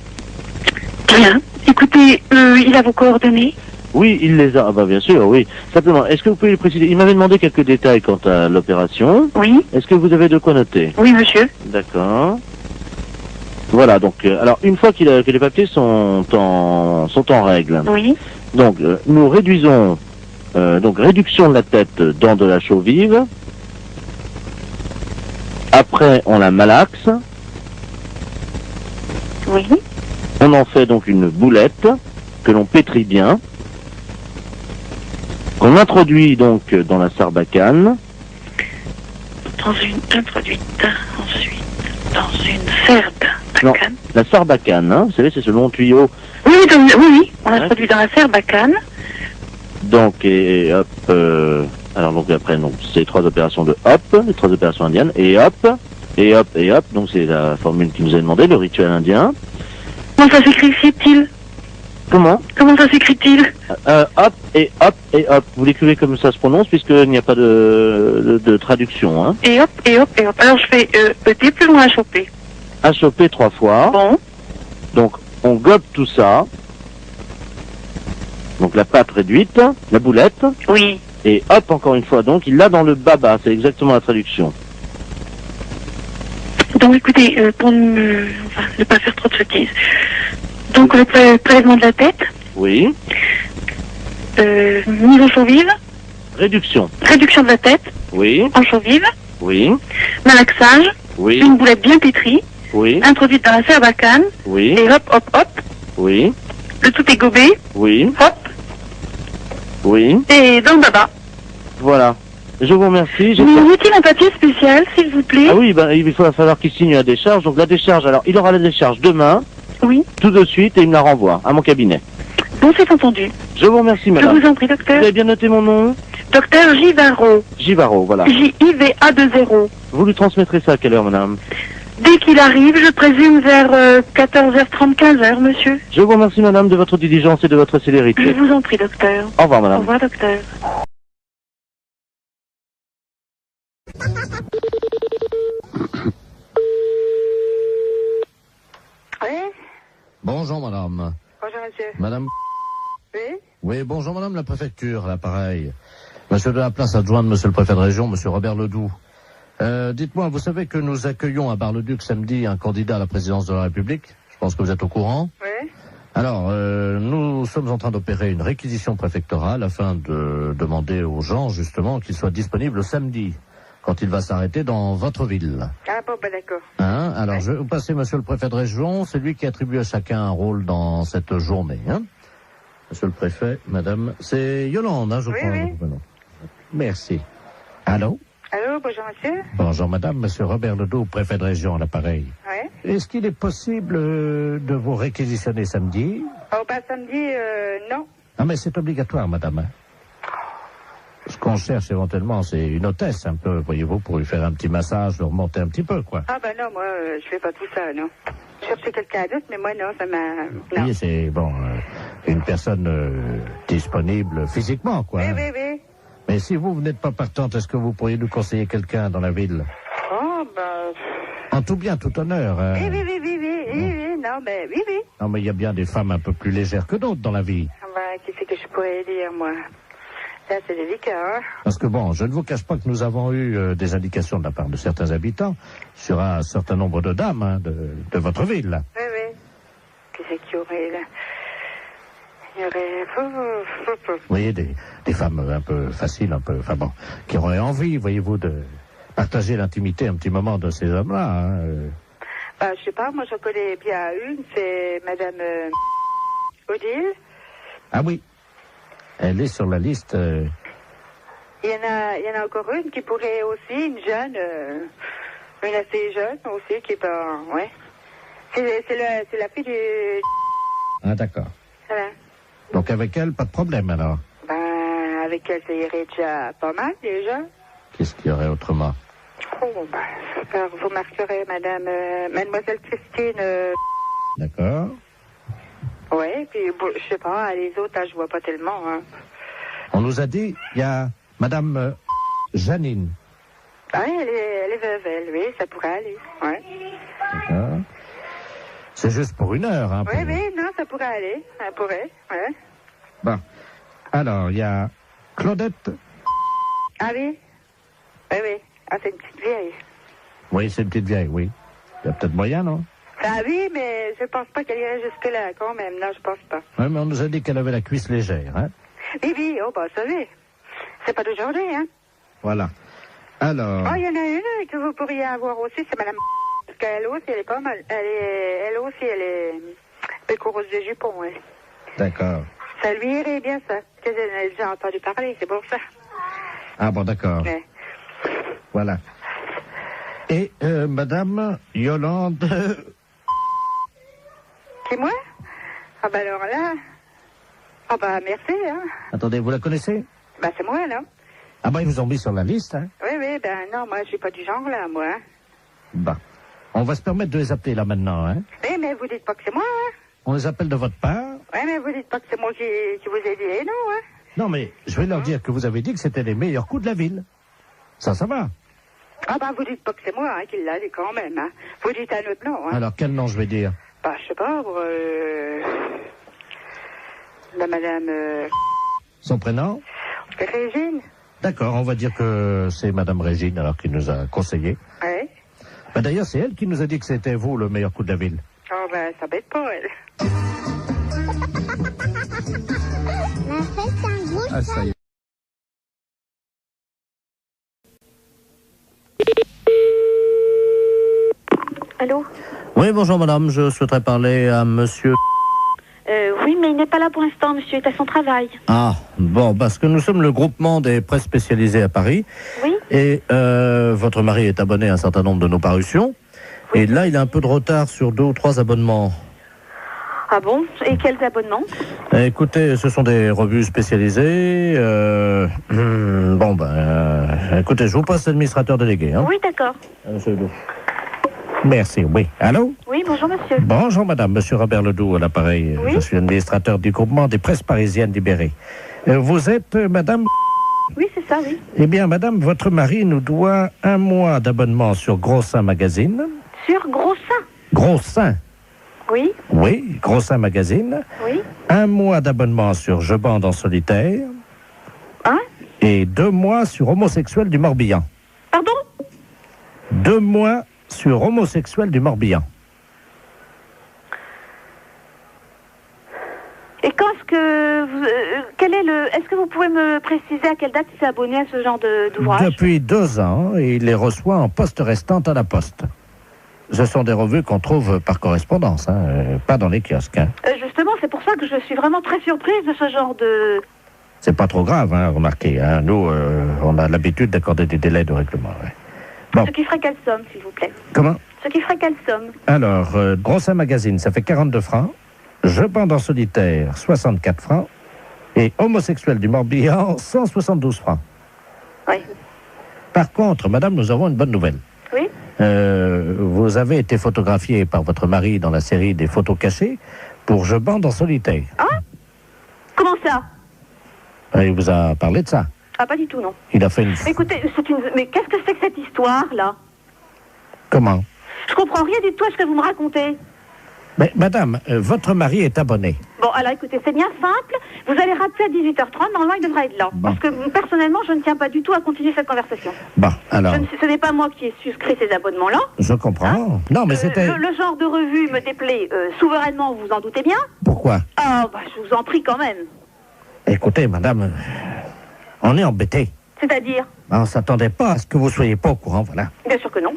Bien. Écoutez, il a vos coordonnées? Oui, il les a. Ah bah bien sûr, oui. Simplement, est-ce que vous pouvez lui préciser? Il m'avait demandé quelques détails quant à l'opération. Oui. Est-ce que vous avez de quoi noter? Oui, monsieur. D'accord. Voilà, donc, alors, une fois que les papiers sont en règle. Oui. Donc, nous réduisons, donc, réduction de la tête dans de la chaux vive. Après, on la malaxe. Oui. On en fait donc une boulette que l'on pétrit bien. On introduit donc dans la sarbacane. Introduite ensuite dans une sarbacane. Non, la sarbacane, hein, vous savez, c'est ce long tuyau. Oui, oui, on introduit dans la sarbacane. Donc, et hop, alors donc après, donc, c'est 3 opérations de hop, les 3 opérations indiennes, et hop, et hop, et hop, donc c'est la formule qui nous a demandé, le rituel indien. Comment ça s'écrit-il? Comment ça s'écrit-il? Hop et hop et hop. Vous l'écrivez comme ça se prononce puisqu'il n'y a pas de traduction. Hein. Et hop et hop et hop. Alors je fais ET plus loin HOP. HOP 3 fois. Bon. Donc on gobe tout ça. Donc la pâte réduite, la boulette. Oui. Et hop encore une fois. Donc il l'a dans le baba. C'est exactement la traduction. Donc écoutez, pour ne pas faire trop de sottises. Donc le prélèvement de la tête. Oui. Mise en chaux vive. Réduction. Réduction de la tête. Oui. En chaux vive. Oui. Malaxage. Oui. Une boulette bien pétrie. Oui. Introduite dans la sarbacane. Oui. Et hop, hop, hop. Oui. Le tout est gobé. Oui. Hop. Oui. Et dans le baba. Voilà. Je vous remercie. Vous a-t-il un papier spécial, s'il vous plaît? Ah oui, ben, il va falloir qu'il signe la décharge. Donc la décharge, alors il aura la décharge demain. Oui. Tout de suite et il me la renvoie à mon cabinet. Bon, c'est entendu. Je vous remercie, madame. Je vous en prie, docteur. Vous avez bien noté mon nom? Docteur Givaro. Givaro, voilà. J-I-V-A-2-0. Vous lui transmettrez ça à quelle heure, madame? Dès qu'il arrive, je présume vers 14h30, 15h, monsieur. Je vous remercie, madame, de votre diligence et de votre célérité. Je vous en prie, docteur. Au revoir, madame. Au revoir, docteur. Oui. Bonjour, madame. Bonjour, monsieur. Madame. Oui. Oui, bonjour, madame la préfecture, à l'appareil. Monsieur de la place adjoint de monsieur le préfet de région, monsieur Robert Ledoux. Dites-moi, vous savez que nous accueillons à Bar-le-Duc samedi un candidat à la présidence de la République? Je pense que vous êtes au courant. Oui. Alors, nous sommes en train d'opérer une réquisition préfectorale afin de demander aux gens, justement, qu'ils soient disponibles samedi, quand il va s'arrêter dans votre ville. Ah bon, ben d'accord. Hein? Alors, je vais vous passer monsieur le préfet de région, c'est lui qui attribue à chacun un rôle dans cette journée. Hein? Monsieur le préfet, madame, c'est Yolande, hein, je crois. Oui. Merci. Allô? Allô, bonjour, monsieur. Bonjour, madame, monsieur Robert Ledoux, préfet de région, à l'appareil. Oui. Est-ce qu'il est possible de vous réquisitionner samedi? Oh, bah, samedi, non. Ah, mais c'est obligatoire, madame. Hein? Ce qu'on cherche éventuellement, c'est une hôtesse, un peu, voyez-vous, pour lui faire un petit massage, le remonter un petit peu, quoi. Ah, bah non, moi, je fais pas tout ça, non. Je cherchais quelqu'un d'autre, mais moi, non, ça m'a... Non. Oui, c'est, bon, une personne disponible physiquement, quoi. Oui, oui. Mais si vous n'êtes pas partante, est-ce que vous pourriez nous conseiller quelqu'un dans la ville? Oh, bah... En tout bien, tout honneur. Oui, non, mais oui. Non, mais il y a bien des femmes un peu plus légères que d'autres dans la vie. Ah, bah, qu'est-ce que je pourrais dire, moi? Là, c'est délicat, hein. Parce que bon, je ne vous cache pas que nous avons eu des indications de la part de certains habitants sur un certain nombre de dames, hein, de votre ville. Oui. Qu'est-ce qu'il y aurait, là? Il y aurait... Vous voyez, des femmes un peu faciles, un peu, enfin bon, qui auraient envie, voyez-vous, de partager l'intimité un petit moment de ces hommes-là. Hein. Bah, je sais pas, moi, je connais bien une, c'est Madame Odile. Ah oui, elle est sur la liste. Il y en a encore une qui pourrait aussi, une jeune, une assez jeune aussi, qui peut, ouais. C'est la fille du... Ah d'accord. Voilà. Donc avec elle, pas de problème alors. Ben, avec elle, ça irait déjà pas mal, déjà. Qu'est-ce qu'il y aurait autrement? Oh, ben, alors, vous marquerez Mademoiselle Christine... D'accord. Ouais, puis, bon, je sais pas, les autres, là, je vois pas tellement, hein. On nous a dit, il y a Madame Janine. Ah, elle est veuve, elle, oui, ça pourrait aller, ouais. D'accord. C'est juste pour 1 heure, hein. Oui, oui, non, ça pourrait aller, ça pourrait, ouais. Bon. Alors, il y a Claudette. Ah oui? Oui, oui. Ah, c'est une petite vieille. Oui, c'est une petite vieille, oui. Il y a peut-être moyen, non? Ah oui, mais je pense pas qu'elle irait jusque-là, quand même. Non, je pense pas. Oui, mais on nous a dit qu'elle avait la cuisse légère, hein? Oui, oui, oh, bah, vous savez. C'est pas d'aujourd'hui, hein? Voilà. Alors... Oh, il y en a une que vous pourriez avoir aussi, c'est Madame... Parce qu'elle aussi, elle est pas mal. Elle aussi, elle est pécoureuse de jupons, ouais. D'accord. Ça lui irait bien, ça. Parce que j'ai déjà entendu parler, c'est pour ça. Ah bon, d'accord. Ouais. Voilà. Et Madame Yolande... C'est moi? Ah bah alors là... Ah bah merci, hein. Attendez, vous la connaissez? Bah c'est moi, là. Ah bah ils vous ont mis sur la liste, hein. Oui, oui, ben non, moi je suis pas du genre, là, moi. Hein. Bah, on va se permettre de les appeler là maintenant, hein. Oui, mais vous dites pas que c'est moi, hein. On les appelle de votre part. Oui, mais vous dites pas que c'est moi qui vous ai dit, non, hein. Non, mais je vais leur dire que vous avez dit que c'était les meilleurs coups de la ville. Ça va. Ah bah vous dites pas que c'est moi, hein, qui l'a dit quand même, hein. Vous dites un autre nom, hein. Alors, quel nom je vais dire? Bah, je sais pas, la madame... Son prénom? Régine. D'accord, on va dire que c'est Madame Régine, alors qui nous a conseillé. Oui. Bah, d'ailleurs, c'est elle qui nous a dit que c'était vous le meilleur coup de la ville. Oh, ben, ça bête pas, elle. Ah, ça y est. Allô? Oui, bonjour madame, je souhaiterais parler à monsieur... Oui, mais il n'est pas là pour l'instant, monsieur est à son travail. Ah, bon, parce que nous sommes le groupement des presses spécialisées à Paris. Oui. Et votre mari est abonné à un certain nombre de nos parutions. Oui. Et là, il a un peu de retard sur 2 ou 3 abonnements. Ah bon? Et quels abonnements? Écoutez, ce sont des revues spécialisées. Bon, écoutez, je vous passe l'administrateur délégué. Hein. Oui, d'accord. Merci, oui. Allô? Oui, bonjour monsieur. Bonjour madame, monsieur Robert Ledoux à l'appareil. Oui? Je suis administrateur du groupement des presses parisiennes libérées. Vous êtes madame? Oui, c'est ça, oui. Eh bien madame, votre mari nous doit 1 mois d'abonnement sur Gros Seins Magazine. Sur Gros Seins? Gros Seins? Oui. Oui, Gros Seins Magazine. Oui. 1 mois d'abonnement sur Je bande en solitaire. Hein? Et 2 mois sur Homosexuel du Morbihan. Pardon? 2 mois sur Homosexuel du Morbihan. Et quand est-ce que quel est le... Est-ce que vous pouvez me préciser à quelle date il s'est abonné à ce genre d'ouvrage? Depuis 2 ans, et il les reçoit en poste restante à la poste. Ce sont des revues qu'on trouve par correspondance, hein, pas dans les kiosques. Hein. Justement, c'est pour ça que je suis vraiment très surprise de ce genre de... C'est pas trop grave, hein, remarquez. Hein. Nous, on a l'habitude d'accorder des délais de règlement. Ouais. Bon. Ce qui ferait quelle somme, s'il vous plaît? Comment? Ce qui ferait quelle somme? Alors, Gros Seins Magazine, ça fait 42 francs. Je bande en solitaire, 64 francs. Et Homosexuel du Morbihan, 172 francs. Oui. Par contre, madame, nous avons une bonne nouvelle. Oui. Vous avez été photographiée par votre mari dans la série des photos cachées pour Je bande en solitaire. Ah? Comment ça? Il vous a parlé de ça? Ah, pas du tout, non. Il a fait une... Écoutez, mais qu'est-ce que c'est que cette histoire, là? Comment? Je comprends rien du tout à ce que vous me racontez. Mais madame, votre mari est abonné. Bon, alors écoutez, c'est bien simple. Vous allez rappeler à 18h30, normalement il devrait être là. Bon. Parce que personnellement, je ne tiens pas du tout à continuer cette conversation. Bon, alors... Ce n'est pas moi qui ai souscrit ces abonnements-là. Je comprends. Non, mais c'était... Le genre de revue me déplaît souverainement, vous en doutez bien. Pourquoi? Ah, bah, je vous en prie quand même. Écoutez, madame, on est embêtés. C'est-à-dire? On ne s'attendait pas à ce que vous soyez pas au courant, voilà. Bien sûr que non.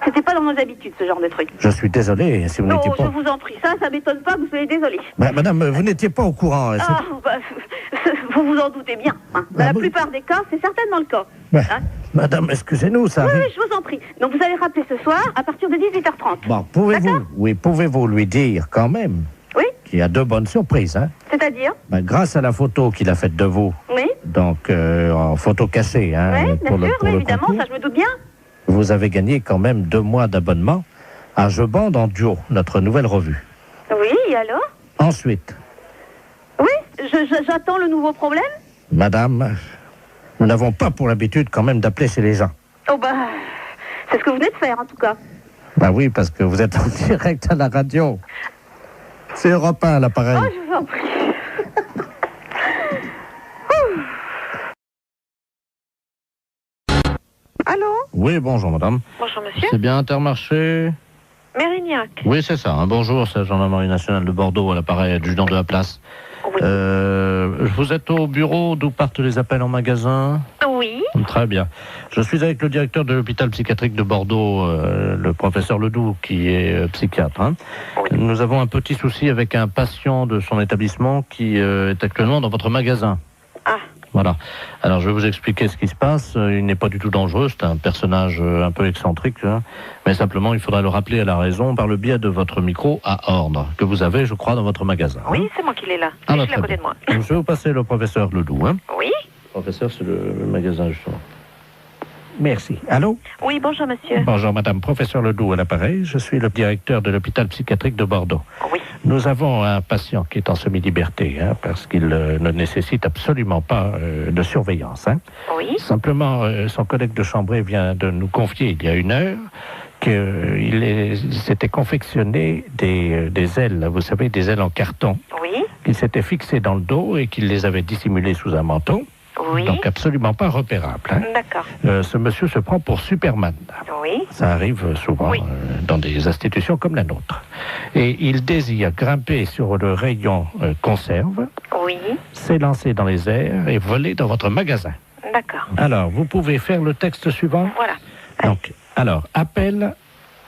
C'était pas dans nos habitudes, ce genre de truc. Je suis désolé si vous n'étiez pas... Non, je vous en prie, ça m'étonne pas que vous soyez désolé. Madame, vous n'étiez pas au courant. Ah, bah, vous vous en doutez bien. Hein. Dans la plupart des cas, c'est certainement le cas. Hein. Madame, excusez-nous, ça arrive. Oui, je vous en prie. Donc vous allez rappeler ce soir à partir de 18h30. Bon, pouvez-vous lui dire quand même qu'il y a 2 bonnes surprises, hein? C'est-à-dire? Grâce à la photo qu'il a faite de vous. Oui. Donc, en photo cachée, hein? Oui, bien sûr, évidemment, ça je me doute bien. Vous avez gagné quand même 2 mois d'abonnement à Je Bande en duo, notre nouvelle revue. Oui, et alors? Ensuite. Oui, j'attends le nouveau problème. Madame, nous n'avons pas pour l'habitude quand même d'appeler chez les gens. Oh bah, c'est ce que vous venez de faire en tout cas. Bah oui, parce que vous êtes en direct à la radio. C'est Europe 1 l'appareil. Oh, je vous en prie. Allô? Oui, bonjour madame. Bonjour monsieur. C'est bien Intermarché? Mérignac. Oui, c'est ça. Bonjour, c'est la gendarmerie nationale de Bordeaux à l'appareil adjudant de la place. Oui. Vous êtes au bureau d'où partent les appels en magasin? Oui. Très bien. Je suis avec le directeur de l'hôpital psychiatrique de Bordeaux, le professeur Ledoux, qui est psychiatre. Hein. Oui. Nous avons un petit souci avec un patient de son établissement qui est actuellement dans votre magasin. Ah. Voilà. Alors, je vais vous expliquer ce qui se passe. Il n'est pas du tout dangereux. C'est un personnage un peu excentrique. Hein. Mais simplement, il faudra le rappeler à la raison par le biais de votre micro à ordre, que vous avez, je crois, dans votre magasin. Oui, c'est moi qui l'ai là. Ah, je suis à côté de moi. Je vais vous passer le professeur Ledoux. Hein. Oui. Le professeur, c'est le magasin, justement. Merci. Allô? Oui, bonjour monsieur. Bonjour madame, professeur Ledoux à l'appareil. Je suis le directeur de l'hôpital psychiatrique de Bordeaux. Oui. Nous avons un patient qui est en semi-liberté, hein, parce qu'il ne nécessite absolument pas de surveillance. Hein. Oui. Simplement, son collègue de chambrée vient de nous confier il y a 1 heure qu'il s'était confectionné des ailes, vous savez, des ailes en carton. Oui. Qu'il s'était fixé dans le dos et qu'il les avait dissimulées sous un manteau. Oui. Donc absolument pas repérable. Hein. D'accord. Ce monsieur se prend pour Superman. Oui. Ça arrive souvent dans des institutions comme la nôtre. Et il désire grimper sur le rayon conserve, oui, s'élancer dans les airs et voler dans votre magasin. D'accord. Alors, vous pouvez faire le texte suivant. Voilà. Donc, appel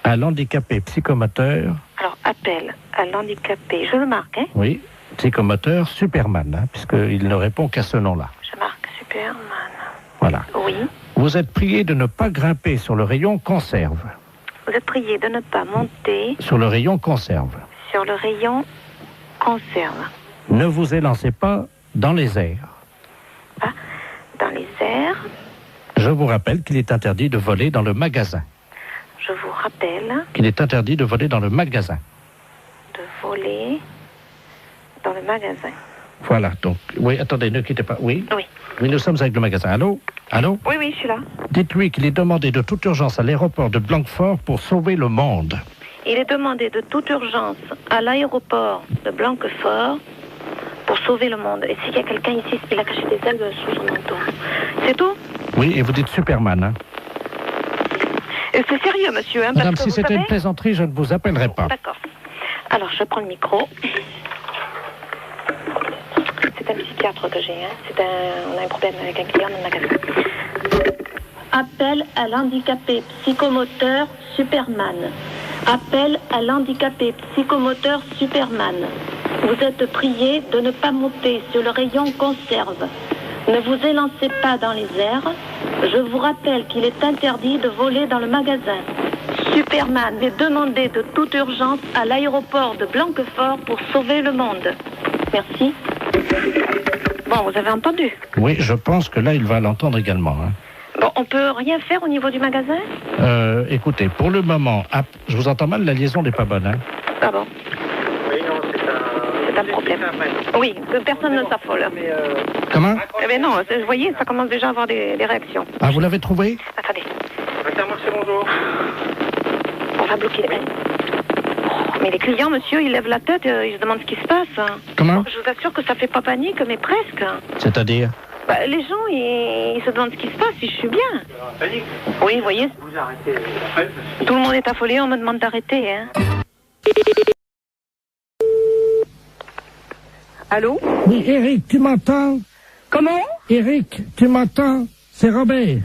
à l'handicapé psychomoteur. Alors, appel à l'handicapé, je le marque, hein? Oui, psychomoteur Superman, hein, puisqu'il ne répond qu'à ce nom-là. Je marque Superman. Voilà. Oui. Vous êtes prié de ne pas grimper sur le rayon conserve. Vous êtes prié de ne pas monter sur le rayon conserve. Sur le rayon conserve. Ne vous élancez pas dans les airs. Ah, dans les airs. Je vous rappelle qu'il est interdit de voler dans le magasin. Je vous rappelle qu'il est interdit de voler dans le magasin. De voler dans le magasin. Voilà, donc, oui, attendez, ne quittez pas. Oui. Oui. Oui, nous sommes avec le magasin. Allô? Allô? Oui, oui, je suis là. Dites-lui qu'il est demandé de toute urgence à l'aéroport de Blanquefort pour sauver le monde. Il est demandé de toute urgence à l'aéroport de Blanquefort pour sauver le monde. Et s'il y a quelqu'un ici, il a caché des ailes sous son manteau. C'est tout? Oui, et vous dites Superman, hein? Et c'est sérieux, monsieur, hein? Madame, si c'était une plaisanterie, je ne vous appellerai pas. D'accord. Alors, je prends le micro. C'est un psychiatre que j'ai, hein. On a un problème avec un client dans le magasin. Appel à l'handicapé psychomoteur Superman. Appel à l'handicapé psychomoteur Superman. Vous êtes prié de ne pas monter sur le rayon conserve. Ne vous élancez pas dans les airs. Je vous rappelle qu'il est interdit de voler dans le magasin. Superman est demandé de toute urgence à l'aéroport de Blanquefort pour sauver le monde. Merci. Bon, vous avez entendu? Oui, je pense que là, il va l'entendre également. Hein. Bon, on peut rien faire au niveau du magasin? Écoutez, pour le moment, je vous entends mal, la liaison n'est pas bonne. Hein. Ah bon? Oui, non, c'est un problème. Oui, personne ne s'affole. Comment? Eh bien non, vous voyez, ça commence déjà à avoir des réactions. Ah, vous l'avez trouvé? Attendez. Intermarché, bonjour. On va bloquer les mains. Mais les clients, monsieur, ils lèvent la tête, ils se demandent ce qui se passe. Comment? Je vous assure que ça fait pas panique, mais presque. C'est-à-dire? Bah, les gens, ils se demandent ce qui se passe, si je suis bien. Panique. Oui, vous voyez. Vous arrêtez. Tout le monde est affolé, on me demande d'arrêter, hein. Allô? Oui, Eric, tu m'entends? Comment? Eric, tu m'entends? C'est Robert.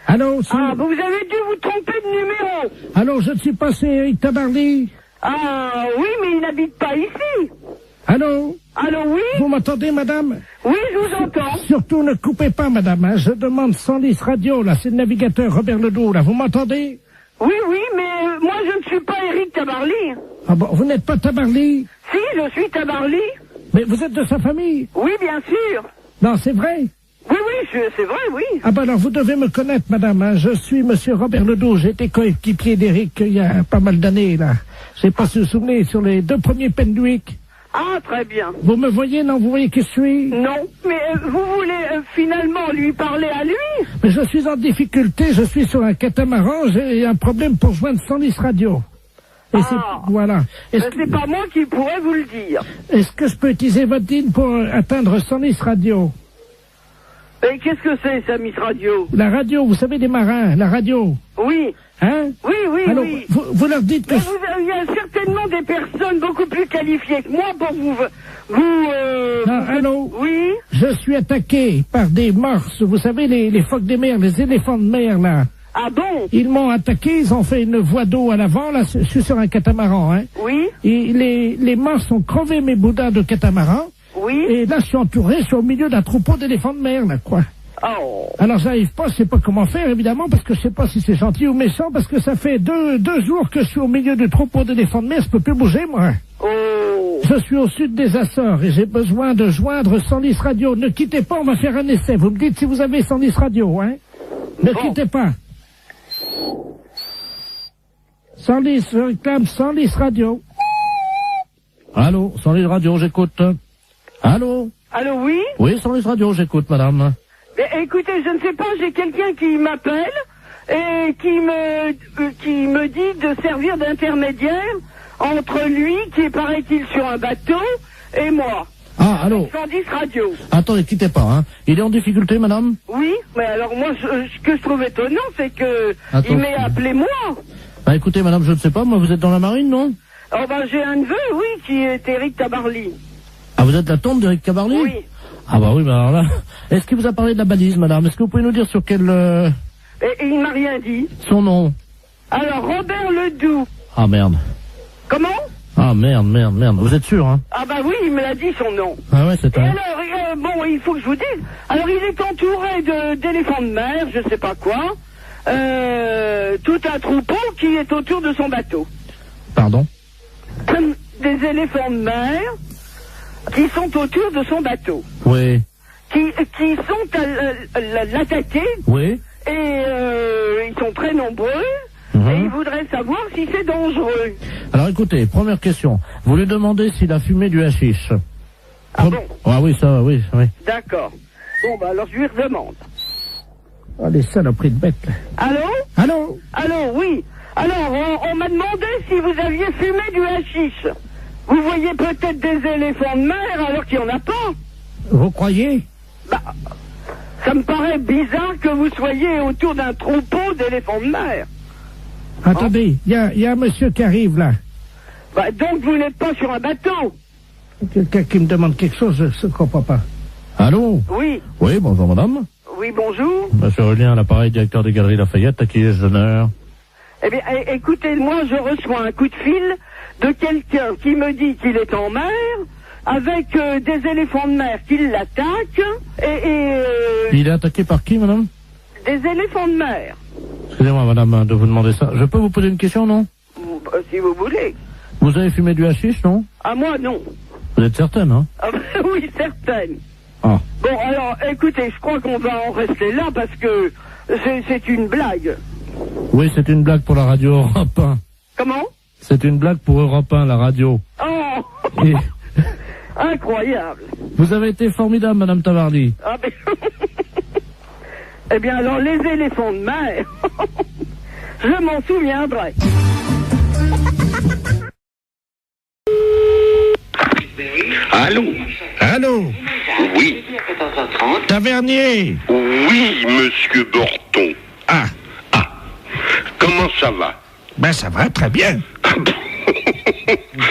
Allô? Ah, vous avez dû vous tromper de numéro. Allô, je ne suis pas, c'est Eric Tabarly. Ah, oui, mais il n'habite pas ici. Allô? Allô, oui? Vous m'entendez, madame? Oui, je vous entends. Surtout, ne coupez pas, madame, hein. Je demande 110 radio, là, c'est le navigateur Robert Ledoux, là. Vous m'entendez? Oui, oui, mais moi, je ne suis pas Eric Tabarly. Ah bon, vous n'êtes pas Tabarly? Si, je suis Tabarly. Mais vous êtes de sa famille? Oui, bien sûr. Non, c'est vrai? Oui, oui, c'est vrai, oui. Ah ben alors, vous devez me connaître, madame, hein. Je suis monsieur Robert Ledoux. J'ai été coéquipier d'Eric il y a pas mal d'années, là. Je sais pas si vous vous souvenez, sur les 2 premiers Penduic. Ah, très bien. Vous me voyez, non? Vous voyez qui je suis? Non, mais vous voulez finalement lui parler à lui? Mais je suis en difficulté, je suis sur un catamaran, j'ai un problème pour joindre 110 radio. Et voilà. C'est pas moi qui pourrais vous le dire. Est-ce que je peux utiliser votre ligne pour atteindre 110 radio? Et qu'est-ce que c'est, ça, Miss Radio? La radio, vous savez, des marins, la radio. Oui. Hein? Oui, oui, alors, oui. Vous leur dites que... Mais il y a certainement des personnes beaucoup plus qualifiées que moi pour Non, allô? Oui? Je suis attaqué par des morses, vous savez, les phoques des mers, les éléphants de mer, là. Ah bon? Ils m'ont attaqué, ils ont fait une voie d'eau à l'avant, là, je suis sur un catamaran, hein. Oui? Et les morses ont crevé mes boudins de catamaran. Oui? Et là, je suis entouré, je suis au milieu d'un troupeau d'éléphants de mer, là, quoi. Oh. Alors, j'arrive pas, je sais pas comment faire, évidemment, parce que je sais pas si c'est gentil ou méchant, parce que ça fait deux jours que je suis au milieu du troupeau d'éléphants de mer, je peux plus bouger, moi. Oh. Je suis au sud des Açores et j'ai besoin de joindre 110 radio. Ne quittez pas, on va faire un essai. Vous me dites si vous avez 110 radio, hein? Ne quittez pas. 110, je réclame 110 radio. Allô, 110 radio, j'écoute. Allô? Allô, oui? Oui, 110 radio, j'écoute, madame. Mais, écoutez, je ne sais pas, j'ai quelqu'un qui m'appelle et qui me dit de servir d'intermédiaire entre lui, qui est, paraît-il, sur un bateau, et moi. Ah, allô? 110 radio. Attendez, quittez pas, hein. Il est en difficulté, madame? Oui, mais alors moi, ce que je trouve étonnant, c'est que il m'ait appelé moi. Bah écoutez, madame, je ne sais pas, moi, vous êtes dans la marine, non? Oh ben, j'ai un neveu, oui, qui est Eric Tabarly. Ah, vous êtes la tante d'Eric Tabarly? Oui. Ah bah oui, bah alors là... Est-ce qu'il vous a parlé de la balise, madame? Est-ce que vous pouvez nous dire sur quel... Et il m'a rien dit. Son nom? Alors, Robert Ledoux. Ah, merde. Comment? Ah, merde. Vous êtes sûr, hein? Ah bah oui, il me l'a dit, son nom. Ah ouais, c'est Et alors, bon, il faut que je vous dise... Alors, il est entouré d'éléphants de mer, je sais pas quoi. Tout un troupeau qui est autour de son bateau. Pardon? Des éléphants de mer qui sont autour de son bateau. Oui. Qui sont à l'attaquer. Oui. Et ils sont très nombreux. Et ils voudraient savoir si c'est dangereux. Alors écoutez, première question. Vous lui demandez s'il a fumé du hashish. Ah bon? Ah oui, ça, oui. D'accord. Bon, bah alors je lui redemande. Oh, les saloperies de bêtes. Allô? Allô? Allô, oui. Alors, on m'a demandé si vous aviez fumé du hashish. Vous voyez peut-être des éléphants de mer alors qu'il n'y en a pas. Vous croyez? Bah, ça me paraît bizarre que vous soyez autour d'un troupeau d'éléphants de mer. Attendez, il y a un monsieur qui arrive là. Bah, donc vous n'êtes pas sur un bateau. Quelqu'un qui me demande quelque chose, je ne comprends pas. Allô? Oui. Oui, bonjour madame. Oui, bonjour. Monsieur Aurélien, à l'appareil, directeur des Galeries Lafayette, à qui ai-je l'honneur? Eh bien, écoutez, moi je reçois un coup de fil de quelqu'un qui me dit qu'il est en mer, avec des éléphants de mer qui l'attaquent, Il est attaqué par qui, madame? Des éléphants de mer. Excusez-moi, madame, de vous demander ça. Je peux vous poser une question, non? Si vous voulez. Vous avez fumé du hashish, non? Ah, moi, non. Vous êtes certaine, hein? Ah, oui, certaine. Ah. Bon, alors, écoutez, je crois qu'on va en rester là parce que c'est une blague. Oui, c'est une blague pour la radio Europe 1. Comment? C'est une blague pour Europe 1, la radio. Oh. Et... Incroyable. Vous avez été formidable, madame Tabarly. Ah, mais... Eh bien, alors, les éléphants de mer, je m'en souviendrai. Allô? Allô? Oui. Tavernier? Oui, monsieur Borton. Ah. Comment ça va? Ben, ça va, très bien.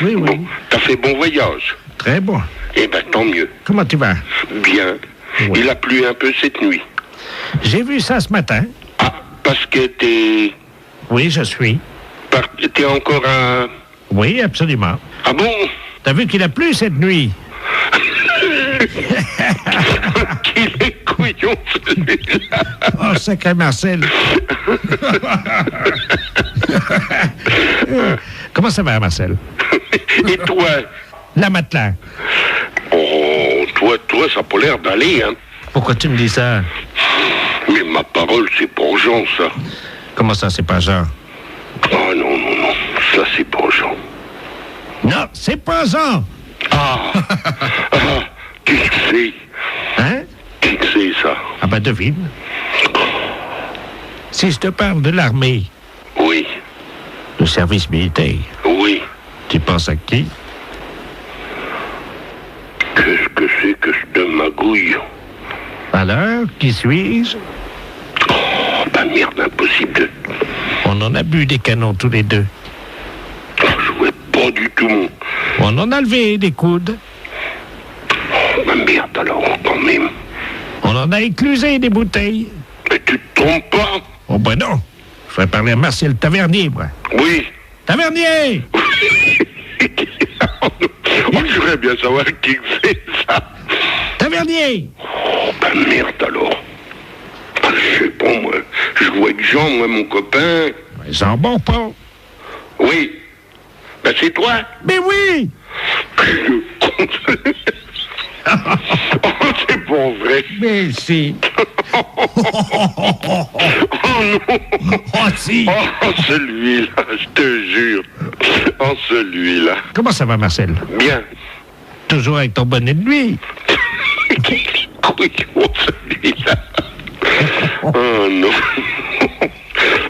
Oui. Bon, t'as fait bon voyage? Très bon. Eh ben, tant mieux. Comment tu vas? Bien. Oui. Il a plu un peu cette nuit. J'ai vu ça ce matin. Ah, parce que t'es... Oui, je suis. T'es encore un... Oui, absolument. Ah bon? T'as vu qu'il a plu cette nuit? Qu'il est couillon, celui-là. Oh, sacré Marcel. Comment ça va, Marcel? Et toi? La matelas. Oh, toi, ça a pas l'air d'aller, hein? Pourquoi tu me dis ça? Mais ma parole, c'est pour Jean, ça. Comment ça, c'est pas Jean? Oh non, ça c'est pour Jean. Non, c'est pas Jean. Ah, qui que c'est? Hein? Qui que c'est, ça? Ah ben, devine. Si je te parle de l'armée. Oui. Le service militaire. Oui. Tu penses à qui? Qu'est-ce que c'est que je te magouille? Alors, qui suis-je? Oh, bah merde, impossible de... On en a bu des canons tous les deux. Oh, je vois pas du tout, mon... On en a levé des coudes. Oh, bah merde, alors, quand même. On en a éclusé des bouteilles. Mais tu te trompes pas? Oh ben non. Je vais parler à Marcel Tavernier, moi. Oui. Tavernier! Oh, je voudrais bien savoir qui que c'est, ça. Tavernier! Oh, bah merde, alors. Je sais pas, moi. Je vois que Jean, moi, mon copain... Jean Bonpont. Oui. Ben, c'est toi? Mais oui! Oh, c'est pas vrai. Mais si. Oh non. Oh si. Oh, celui-là, je te jure. Oh, celui-là. Comment ça va, Marcel? Bien. Toujours avec ton bonnet de nuit. Couillon, celui-là. Oh non.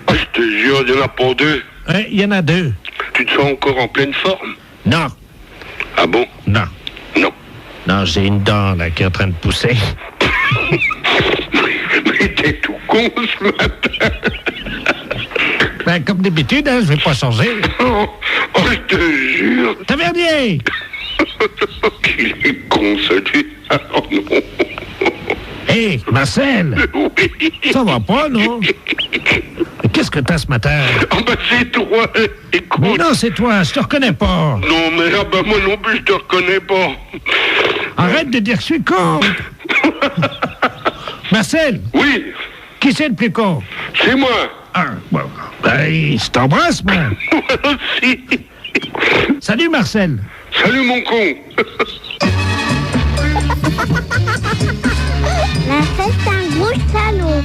Oh, je te jure, il n'y en a pas deux. Il y en a deux. Tu te sens encore en pleine forme? Non. Ah bon? Non. Non. Non, j'ai une dent, là, qui est en train de pousser. Mais t'es tout con ce matin. Ben, comme d'habitude, hein, je vais pas changer. Oh, je te jure. Tavernier! Qu'il est con, celui-là. Oh non. Hé, Marcel! Oui. Ça va pas, non? Qu'est-ce que t'as ce matin? Ah ben c'est toi, écoute. Mais non, c'est toi, je te reconnais pas. Non, mais ah ben moi non plus, je te reconnais pas. Arrête de dire que je suis con. Marcel? Oui. Qui c'est le plus con? C'est moi. Ah, bon. Ben, je t'embrasse, moi. Moi aussi. Salut, Marcel. Salut, mon con. La fête, c'est un gros salaud.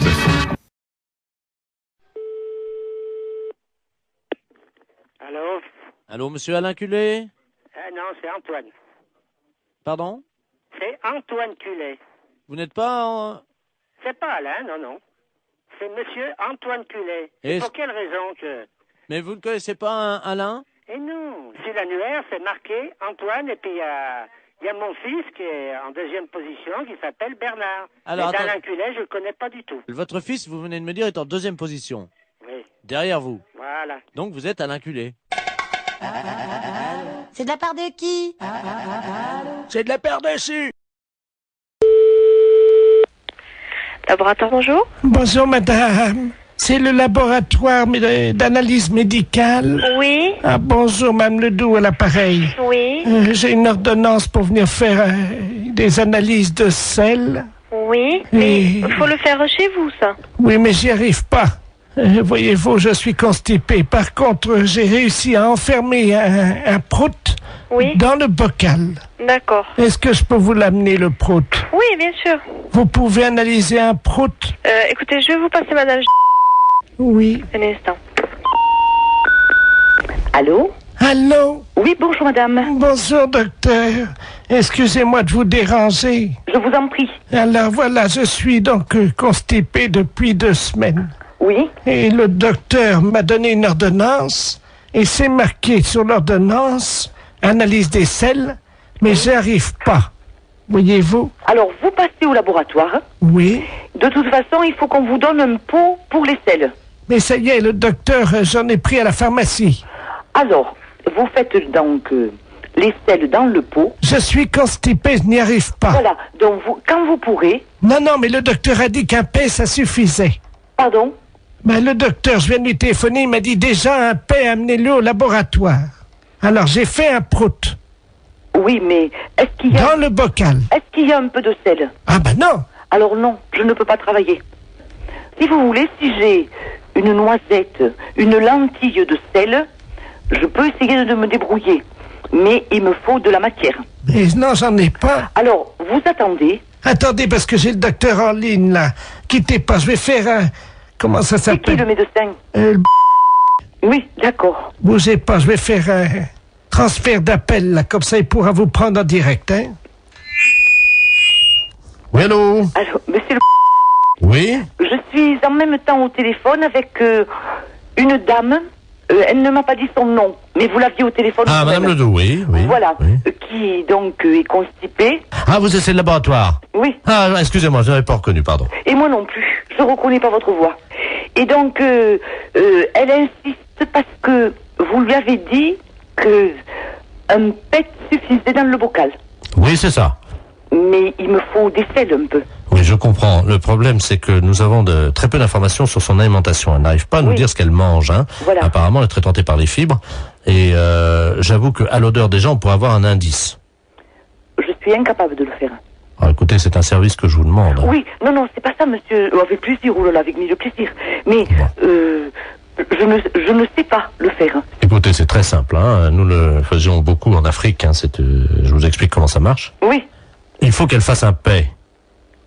Allô? Allô, monsieur Alain Culé? Non, c'est Antoine. Pardon? C'est Antoine Culé. Vous n'êtes pas en... C'est pas Alain, non. C'est monsieur Antoine Culé. Et pour quelle raison que... Mais vous ne connaissez pas un Alain? Eh non, sur l'annuaire, c'est marqué Antoine, et puis il y a mon fils qui est en deuxième position, qui s'appelle Bernard. Alors, mais Alain Culé, je le connais pas du tout. Votre fils, vous venez de me dire, est en deuxième position. Oui. Derrière vous. Voilà. Donc vous êtes Alain Culé. C'est de la part de qui? C'est de la paire dessus. Laboratoire, bonjour. Bonjour, madame. C'est le laboratoire d'analyse médicale. Oui. Ah, bonjour, Mme Ledoux, à l'appareil. Oui. J'ai une ordonnance pour venir faire des analyses de sel. Oui, mais il faut le faire chez vous, ça. Oui, mais j'y arrive pas. Voyez-vous, je suis constipé. Par contre, j'ai réussi à enfermer un prout dans le bocal. D'accord. Est-ce que je peux vous l'amener, le prout? Oui, bien sûr. Vous pouvez analyser un prout? Écoutez, je vais vous passer madame... Oui. Un instant. Allô? Allô? Oui, bonjour madame. Bonjour docteur. Excusez-moi de vous déranger. Je vous en prie. Alors voilà, je suis donc constipé depuis 2 semaines. Oui. Et le docteur m'a donné une ordonnance et c'est marqué sur l'ordonnance analyse des selles Mais j'y arrive pas. Voyez-vous? Alors, vous passez au laboratoire. Oui. De toute façon, il faut qu'on vous donne un pot pour les selles. Mais ça y est, le docteur, j'en ai pris à la pharmacie. Alors, vous faites donc les selles dans le pot. Je suis constipé, je n'y arrive pas. Voilà, donc quand vous pourrez... Non, mais le docteur a dit qu'un paix, ça suffisait. Pardon? Ben, le docteur, je viens de lui téléphoner, il m'a dit déjà un paix, amenez-le au laboratoire. Alors, j'ai fait un prout. Oui, mais est-ce qu'il y a... Dans le bocal. Est-ce qu'il y a un peu de sel? Ah ben non. Alors non, je ne peux pas travailler. Si vous voulez, si j'ai une noisette, une lentille de sel, je peux essayer de me débrouiller. Mais il me faut de la matière. Mais non, j'en ai pas. Alors, vous attendez. Attendez, parce que j'ai le docteur en ligne, là. Quittez pas, je vais faire un... Comment ça s'appelle? C'est qui le médecin? Oui, d'accord. Bougez pas, je vais faire un transfert d'appel, là, comme ça il pourra vous prendre en direct, hein? Oui, allô? Alors, monsieur le... Oui? Je suis en même temps au téléphone avec une dame. Elle ne m'a pas dit son nom, mais vous l'aviez au téléphone. Ah, Madame Ledoux, oui. Voilà, oui. Qui donc est constipée. Ah, vous êtes le laboratoire? Oui. Ah, excusez-moi, je n'avais pas reconnu, pardon. Et moi non plus, je reconnais pas votre voix. Et donc, elle insiste parce que vous lui avez dit que un pet suffisait dans le bocal. Oui, c'est ça. Mais il me faut des selles un peu. Oui, je comprends. Le problème, c'est que nous avons très peu d'informations sur son alimentation. Elle n'arrive pas à nous dire ce qu'elle mange. Hein. Voilà. Apparemment, elle est très tentée par les fibres. Et j'avoue qu'à l'odeur des gens, on pourrait avoir un indice. Je suis incapable de le faire. Alors, écoutez, c'est un service que je vous demande. Oui, non, c'est pas ça, monsieur. Avec plaisir, ou avec mille plaisir. Mais je ne sais pas le faire. Écoutez, c'est très simple. Hein. Nous le faisions beaucoup en Afrique. Hein. Je vous explique comment ça marche. Oui. Il faut qu'elle fasse un paix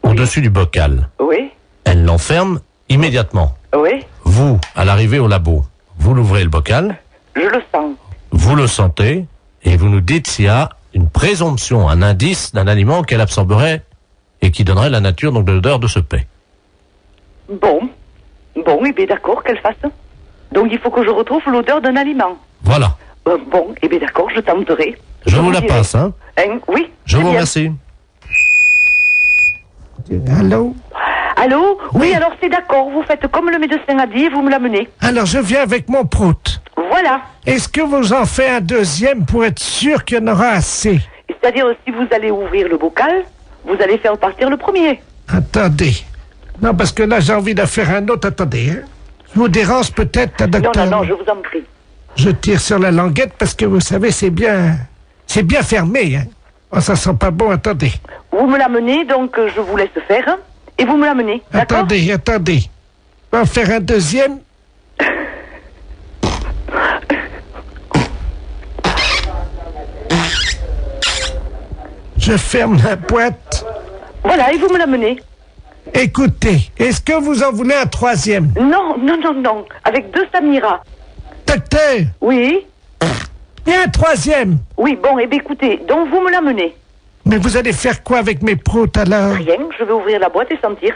au-dessus du bocal. Oui. Elle l'enferme immédiatement. Oui. Vous, à l'arrivée au labo, vous l'ouvrez le bocal. Je le sens. Vous le sentez et vous nous dites s'il y a une présomption, un indice d'un aliment qu'elle absorberait et qui donnerait la nature donc de l'odeur de ce paix. Bon, et bien d'accord, qu'elle fasse. Donc il faut que je retrouve l'odeur d'un aliment. Voilà. Bon, et bien d'accord, je tenterai. Je vous la passe, hein. Oui. Je vous remercie. Allô? Allô? Oui, alors c'est d'accord, vous faites comme le médecin a dit et vous me l'amenez. Alors je viens avec mon prout. Voilà. Est-ce que vous en faites un deuxième pour être sûr qu'il y en aura assez? C'est-à-dire, si vous allez ouvrir le bocal, vous allez faire partir le premier. Attendez. Non, parce que là, j'ai envie de faire un autre. Attendez, hein. Je vous dérange peut-être, docteur? Non, je vous en prie. Je tire sur la languette parce que, vous savez, c'est bien fermé, hein. Oh, ça sent pas bon, attendez. Vous me l'amenez, donc je vous laisse faire, hein, et vous me l'amenez, d'accord? Attendez. On va en faire un deuxième. Je ferme la boîte. Voilà, et vous me l'amenez. Écoutez, est-ce que vous en voulez un troisième? Non. Avec 2 Samira. Docteur? Oui? Il y a un troisième. Oui, bon, et bien écoutez, donc vous me l'amenez. Mais vous allez faire quoi avec mes proutes alors? Rien, je vais ouvrir la boîte et sentir.